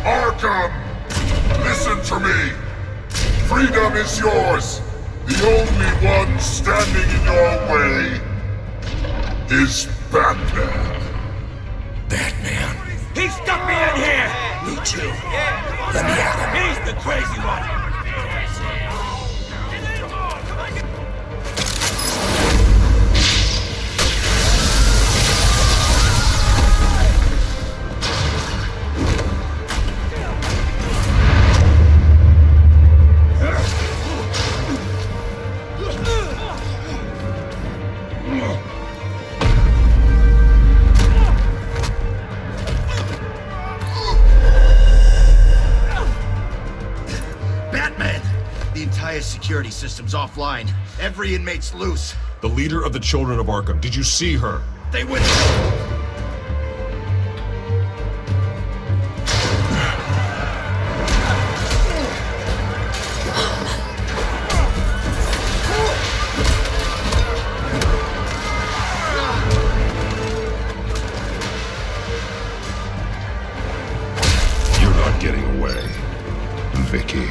Speaker 7: Arkham! Listen to me! Freedom is yours! The only one standing in your way is Batman.
Speaker 5: Batman. He stuck me in here! Me too. Let me at him. He's the crazy one.
Speaker 18: security system's offline. Every inmate's loose.
Speaker 8: The leader of the Children of Arkham, did you see her?
Speaker 18: They went...
Speaker 8: You're not getting away, Vicky.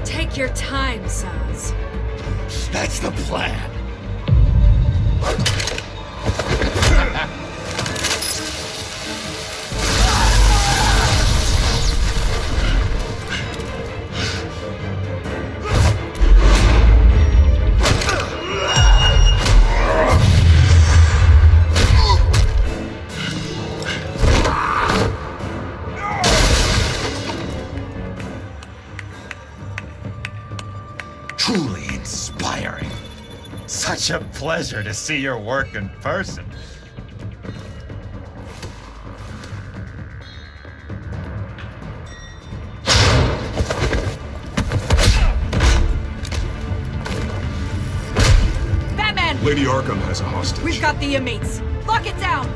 Speaker 3: Take your time, Saz.
Speaker 18: That's the plan.
Speaker 1: Truly inspiring. Such a pleasure to see your work in person.
Speaker 13: Batman!
Speaker 8: Lady Arkham has a hostage.
Speaker 13: We've got the inmates. Lock it down!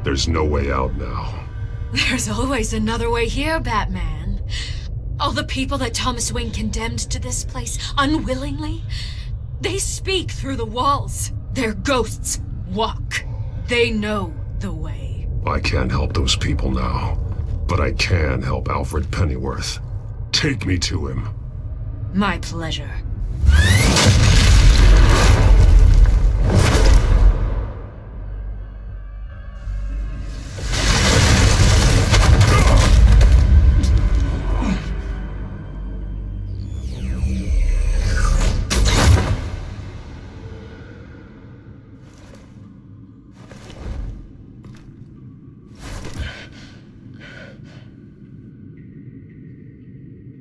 Speaker 8: There's no way out now.
Speaker 3: There's always another way here, Batman. All the people that Thomas Wayne condemned to this place unwillingly, they speak through the walls. Their ghosts walk. They know the way.
Speaker 8: I can't help those people now, but I can help Alfred Pennyworth. Take me to him.
Speaker 3: My pleasure.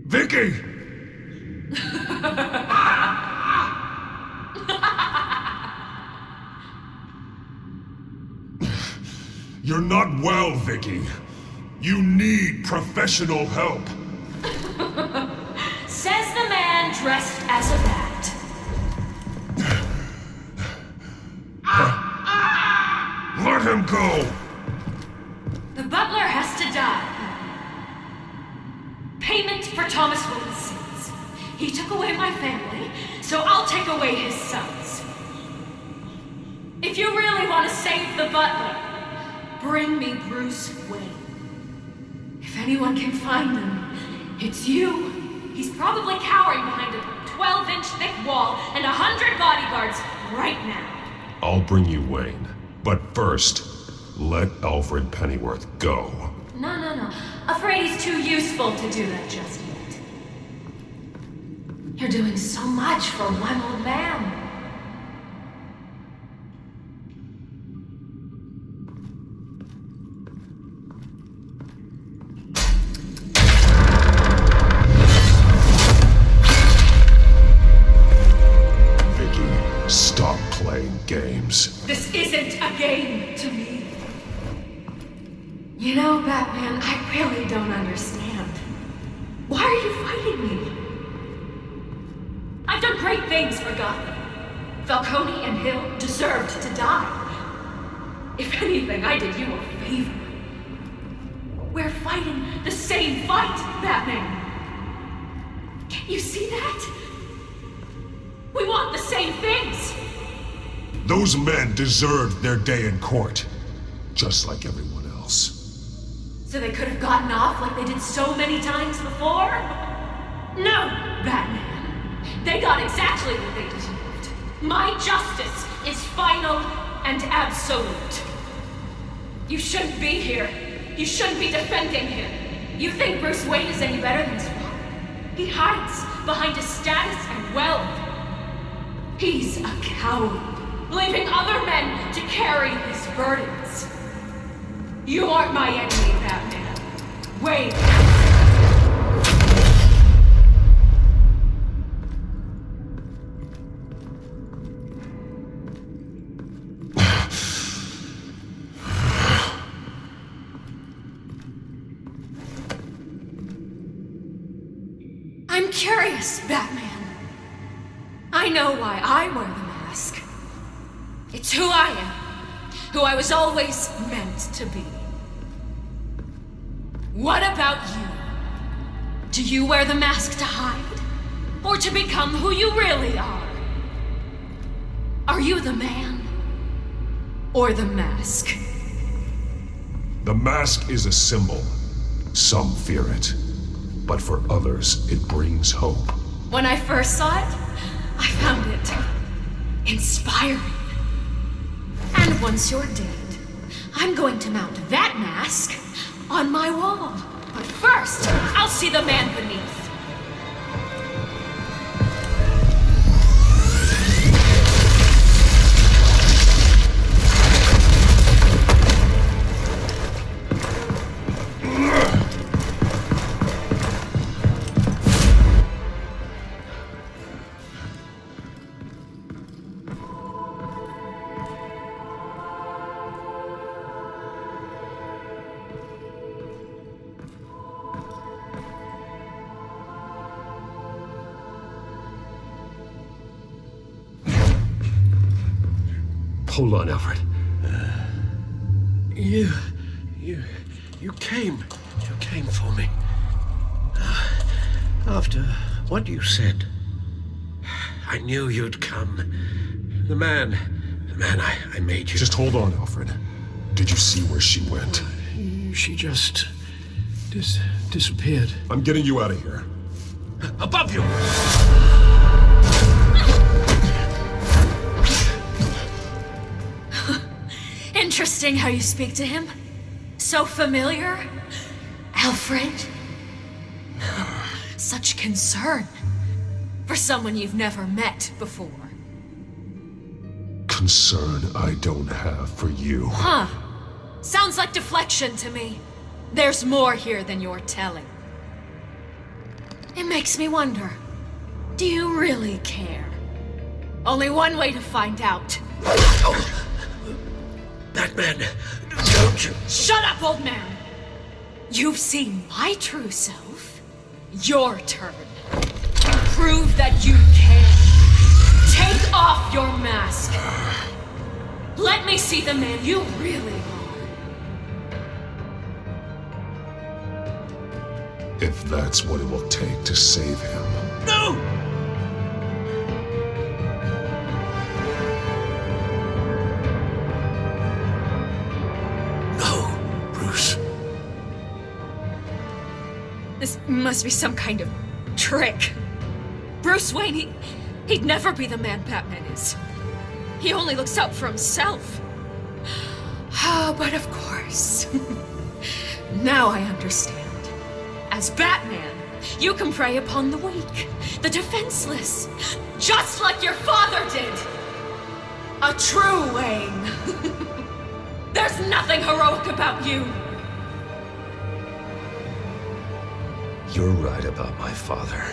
Speaker 8: Vicky! You're not well, Vicky. You need professional help.
Speaker 3: Says the man dressed as a bat.
Speaker 8: Let him go!
Speaker 3: The butler has to die. Payment for Thomas Wayne's sins. He took away my family, so I'll take away his sons. If you really want to save the butler, bring me Bruce Wayne. If If anyone can find him, it's you. He's probably cowering behind a 12-inch thick wall and 100 bodyguards right now.
Speaker 8: I'll bring you Wayne. But first, let Alfred Pennyworth go.
Speaker 3: No. Afraid he's too useful to do that just yet. You're doing so much for one old man.
Speaker 8: Stop playing games.
Speaker 3: This isn't a game to me. You know, Batman, I really don't understand. Why are you fighting me? I've done great things for Gotham. Falcone and Hill deserved to die. If anything, I did you a favor. We're fighting the same fight, Batman. Can't you see that? We want the same things!
Speaker 8: Those men deserved their day in court, just like everyone else.
Speaker 3: So they could have gotten off like they did so many times before? No, Batman. They got exactly what they deserved. My justice is final and absolute. You shouldn't be here. You shouldn't be defending him. You think Bruce Wayne is any better than his father? He hides behind his status and wealth. He's a coward, leaving other men to carry his burdens. You aren't my enemy, Batman. Wait. I'm curious, Batman. I know why I wear the mask. It's who I am, who I was always meant to be. What about you? Do you wear the mask to hide? Or to become who you really are? Are you the man? Or the mask?
Speaker 8: The mask is a symbol. Some fear it. But for others, it brings hope.
Speaker 3: When I first saw it, I found it inspiring. And once you're dead, I'm going to mount that mask on my wall. But first, I'll see the man beneath.
Speaker 2: Hold on, Alfred.
Speaker 10: You came for me. After what you said, I knew you'd come. The man I made you.
Speaker 8: Just hold on, Alfred. Did you see where she went?
Speaker 15: She just disappeared.
Speaker 8: I'm getting you out of here.
Speaker 10: Above you!
Speaker 3: Interesting how you speak to him. So familiar. Alfred. Such concern for someone you've never met before.
Speaker 8: Concern I don't have for you.
Speaker 3: Huh. Sounds like deflection to me. There's more here than you're telling. It makes me wonder, do you really care? Only one way to find out.
Speaker 10: Batman, don't you...
Speaker 3: Shut up, old man! You've seen my true self. Your turn. Prove that you care. Take off your mask. Let me see the man you really are.
Speaker 8: If that's what it will take to save him.
Speaker 10: No!
Speaker 3: This must be some kind of trick. Bruce Wayne, he'd never be the man Batman is. He only looks out for himself. But of course. Now I understand. As Batman, you can prey upon the weak, the defenseless, just like your father did. A true Wayne. There's nothing heroic about you.
Speaker 2: You're right about my father.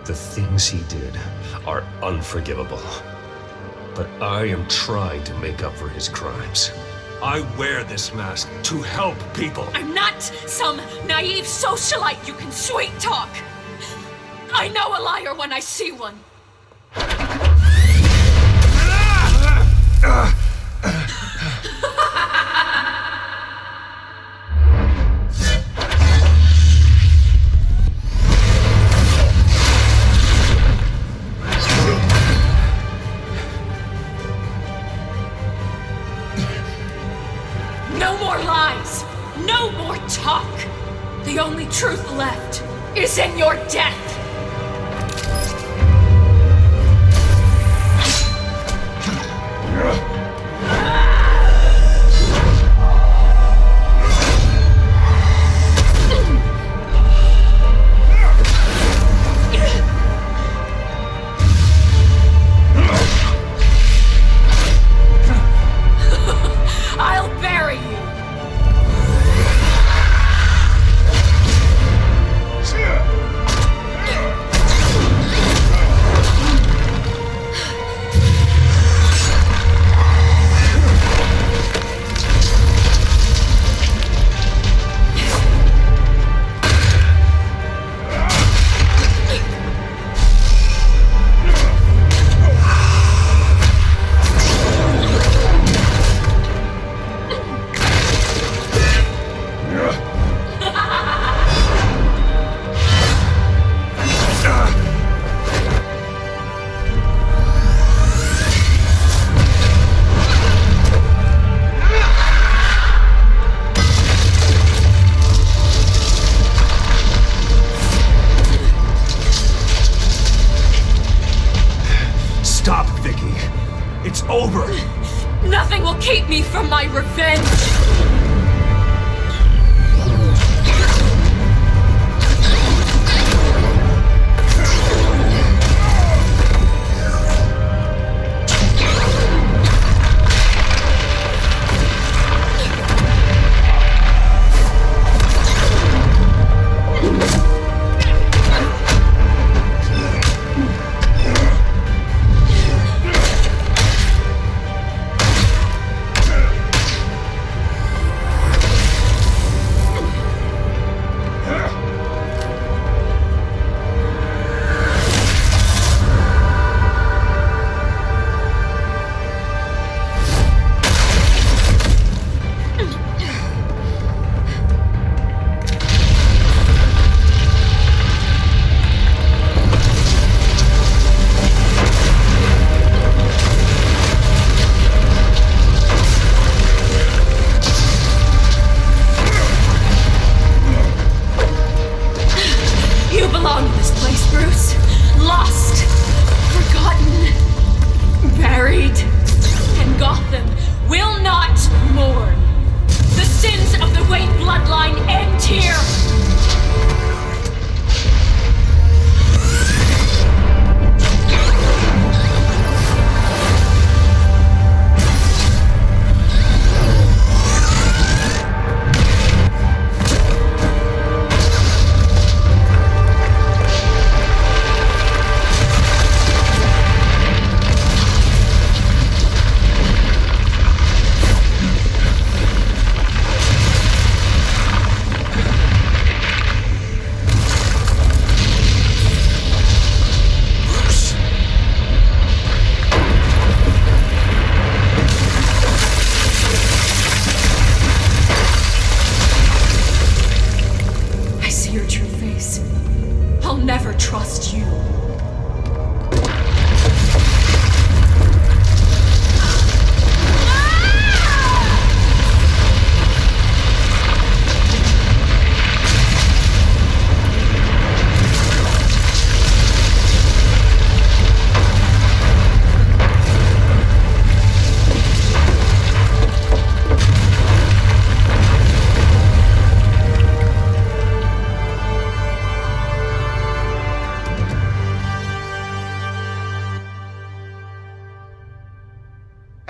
Speaker 2: The things he did are unforgivable. But I am trying to make up for his crimes. I wear this mask to help people.
Speaker 3: I'm not some naive socialite you can sweet talk. I know a liar when I see one. No more lies! No more talk! The only truth left is in your death! I'll bury you!
Speaker 2: It's over!
Speaker 3: Nothing will keep me from my revenge!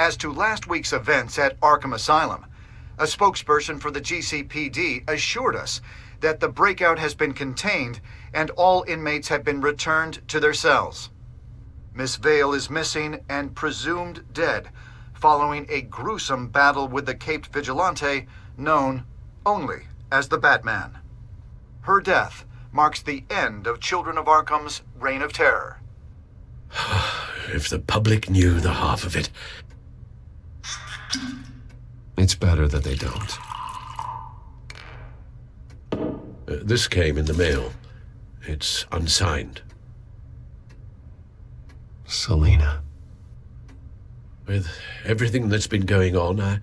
Speaker 6: As to last week's events at Arkham Asylum, a spokesperson for the GCPD assured us that the breakout has been contained and all inmates have been returned to their cells. Miss Vale is missing and presumed dead following a gruesome battle with the caped vigilante known only as the Batman. Her death marks the end of Children of Arkham's reign of terror.
Speaker 10: If the public knew the half of it.
Speaker 2: It's better that they don't.
Speaker 10: This came in the mail. It's unsigned.
Speaker 2: Selina.
Speaker 10: With everything that's been going on,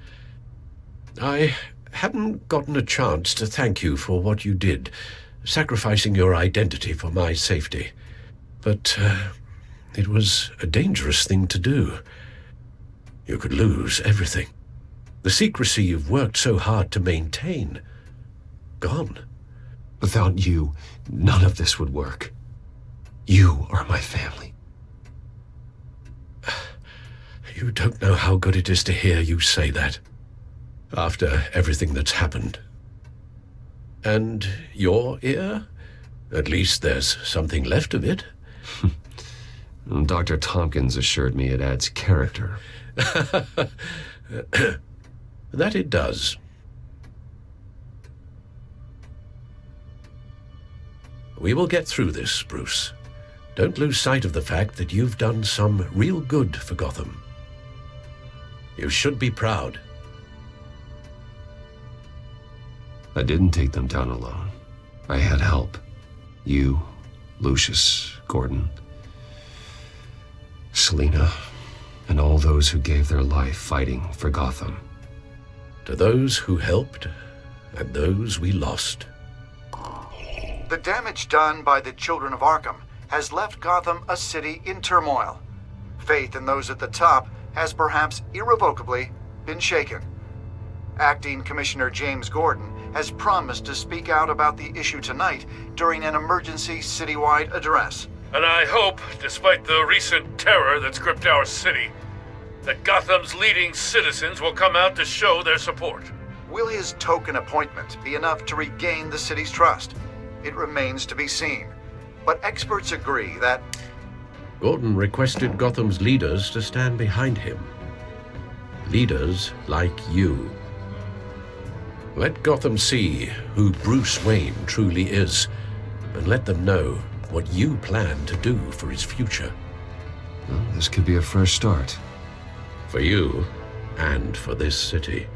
Speaker 10: I hadn't gotten a chance to thank you for what you did, sacrificing your identity for my safety. But it was a dangerous thing to do. You could lose everything. The secrecy you've worked so hard to maintain. Gone.
Speaker 2: Without you, none of this would work. You are my family.
Speaker 10: You don't know how good it is to hear you say that. After everything that's happened. And your ear? At least there's something left of it.
Speaker 2: Dr. Tompkins assured me it adds character.
Speaker 10: That it does. We will get through this, Bruce. Don't lose sight of the fact that you've done some real good for Gotham. You should be proud.
Speaker 2: I didn't take them down alone. I had help. You, Lucius, Gordon, Selina, and all those who gave their life fighting for Gotham.
Speaker 10: To those who helped, and those we lost.
Speaker 6: The damage done by the Children of Arkham has left Gotham a city in turmoil. Faith in those at the top has perhaps irrevocably been shaken. Acting Commissioner James Gordon has promised to speak out about the issue tonight during an emergency citywide address.
Speaker 4: And I hope, despite the recent terror that's gripped our city, that Gotham's leading citizens will come out to show their support.
Speaker 6: Will his token appointment be enough to regain the city's trust? It remains to be seen. But experts agree that
Speaker 10: Gordon requested Gotham's leaders to stand behind him. Leaders like you. Let Gotham see who Bruce Wayne truly is, and let them know what you plan to do for his future.
Speaker 2: Well, this could be a fresh start.
Speaker 10: For you, and for this city.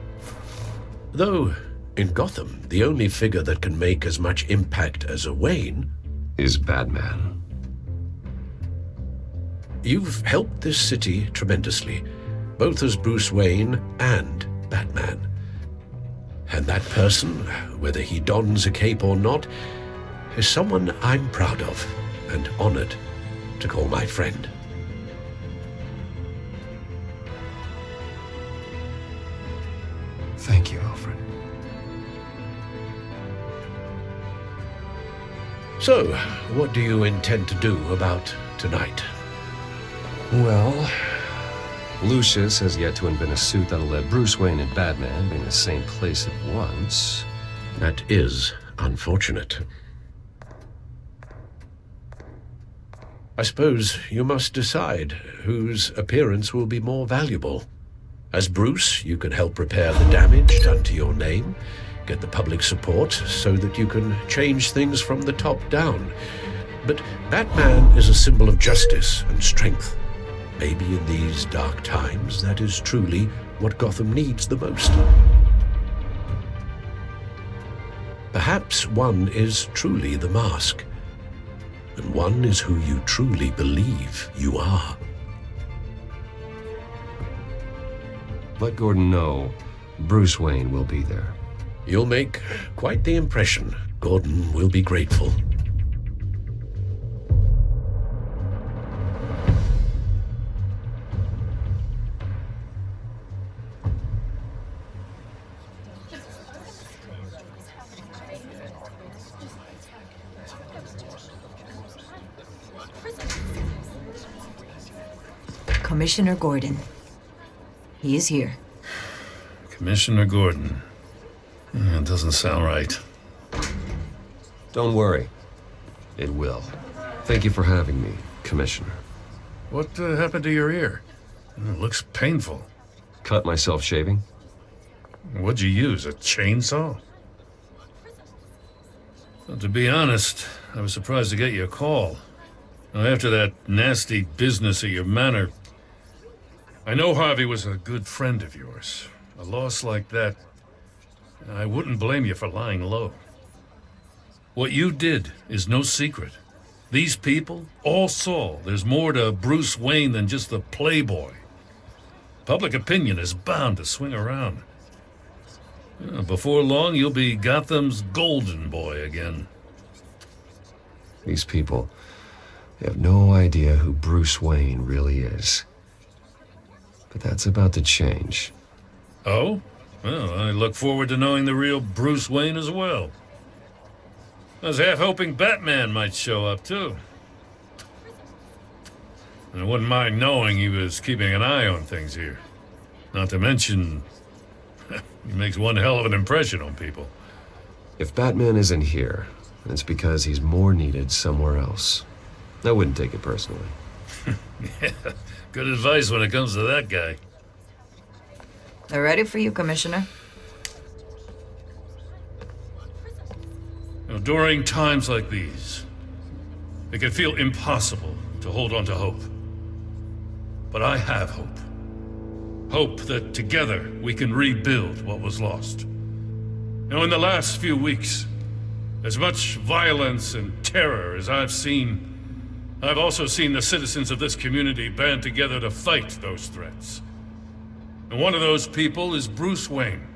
Speaker 10: Though, in Gotham, the only figure that can make as much impact as a Wayne
Speaker 2: is Batman.
Speaker 10: You've helped this city tremendously, both as Bruce Wayne and Batman. And that person, whether he dons a cape or not, is someone I'm proud of and honored to call my friend.
Speaker 2: Thank you, Alfred.
Speaker 10: So, what do you intend to do about tonight?
Speaker 2: Well, Lucius has yet to invent a suit that'll let Bruce Wayne and Batman be in the same place at once.
Speaker 10: That is unfortunate. I suppose you must decide whose appearance will be more valuable. As Bruce, you can help repair the damage done to your name, get the public support so that you can change things from the top down. But Batman is a symbol of justice and strength. Maybe in these dark times, that is truly what Gotham needs the most. Perhaps one is truly the mask, and one is who you truly believe you are.
Speaker 2: Let Gordon know Bruce Wayne will be there.
Speaker 10: You'll make quite the impression. Gordon will be grateful.
Speaker 19: Commissioner Gordon. He is here.
Speaker 4: Commissioner Gordon. It doesn't sound right.
Speaker 2: Don't worry. It will. Thank you for having me, Commissioner.
Speaker 4: What happened to your ear? It looks painful.
Speaker 2: Cut myself shaving.
Speaker 4: What'd you use, a chainsaw? Well, to be honest, I was surprised to get your call. Now, after that nasty business at your manor, I know Harvey was a good friend of yours. A loss like that, I wouldn't blame you for lying low. What you did is no secret. These people all saw there's more to Bruce Wayne than just the playboy. Public opinion is bound to swing around. Before long, you'll be Gotham's golden boy again.
Speaker 2: These people, they have no idea who Bruce Wayne really is. But that's about to change.
Speaker 4: Oh? Well, I look forward to knowing the real Bruce Wayne as well. I was half hoping Batman might show up, too. And I wouldn't mind knowing he was keeping an eye on things here. Not to mention, he makes one hell of an impression on people.
Speaker 2: If Batman isn't here, it's because he's more needed somewhere else. I wouldn't take it personally.
Speaker 4: Yeah, good advice when it comes to that guy.
Speaker 19: They're ready for you, Commissioner.
Speaker 4: During times like these, it can feel impossible to hold on to hope. But I have hope. Hope that together we can rebuild what was lost. Now, in the last few weeks, as much violence and terror as I've seen, I've also seen the citizens of this community band together to fight those threats. And one of those people is Bruce Wayne.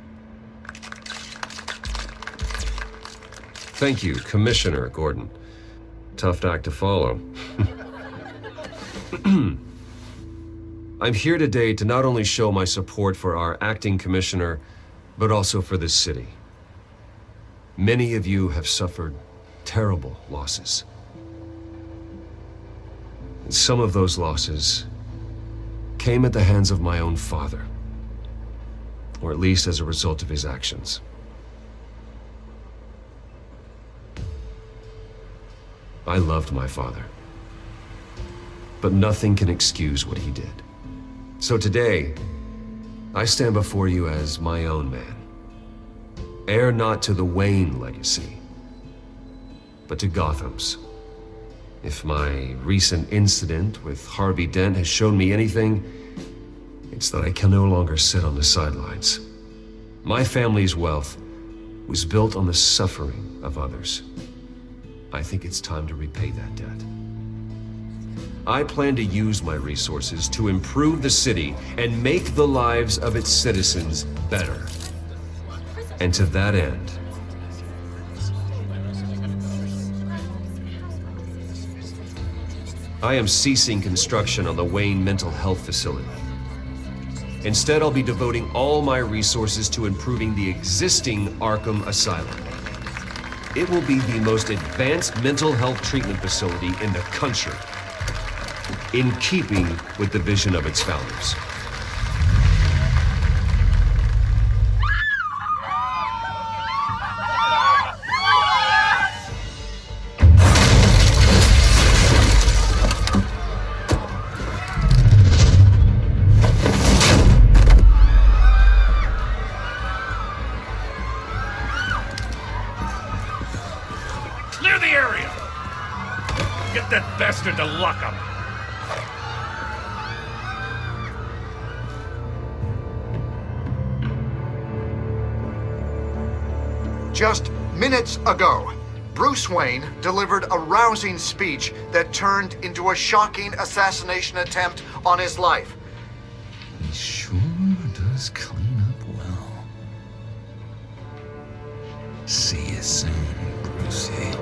Speaker 2: Thank you, Commissioner Gordon. Tough act to follow. I'm here today to not only show my support for our acting commissioner, but also for this city. Many of you have suffered terrible losses. And some of those losses came at the hands of my own father, or at least as a result of his actions. I loved my father, but nothing can excuse what he did. So today, I stand before you as my own man. Heir not to the Wayne legacy, but to Gotham's. If my recent incident with Harvey Dent has shown me anything, it's that I can no longer sit on the sidelines. My family's wealth was built on the suffering of others. I think it's time to repay that debt. I plan to use my resources to improve the city and make the lives of its citizens better. And to that end, I am ceasing construction on the Wayne Mental Health Facility. Instead, I'll be devoting all my resources to improving the existing Arkham Asylum. It will be the most advanced mental health treatment facility in the country, in keeping with the vision of its founders.
Speaker 4: Clear the area! Get that bastard to lock up!
Speaker 6: Just minutes ago, Bruce Wayne delivered a rousing speech that turned into a shocking assassination attempt on his life.
Speaker 1: He sure does clean up well. See you soon, Brucey.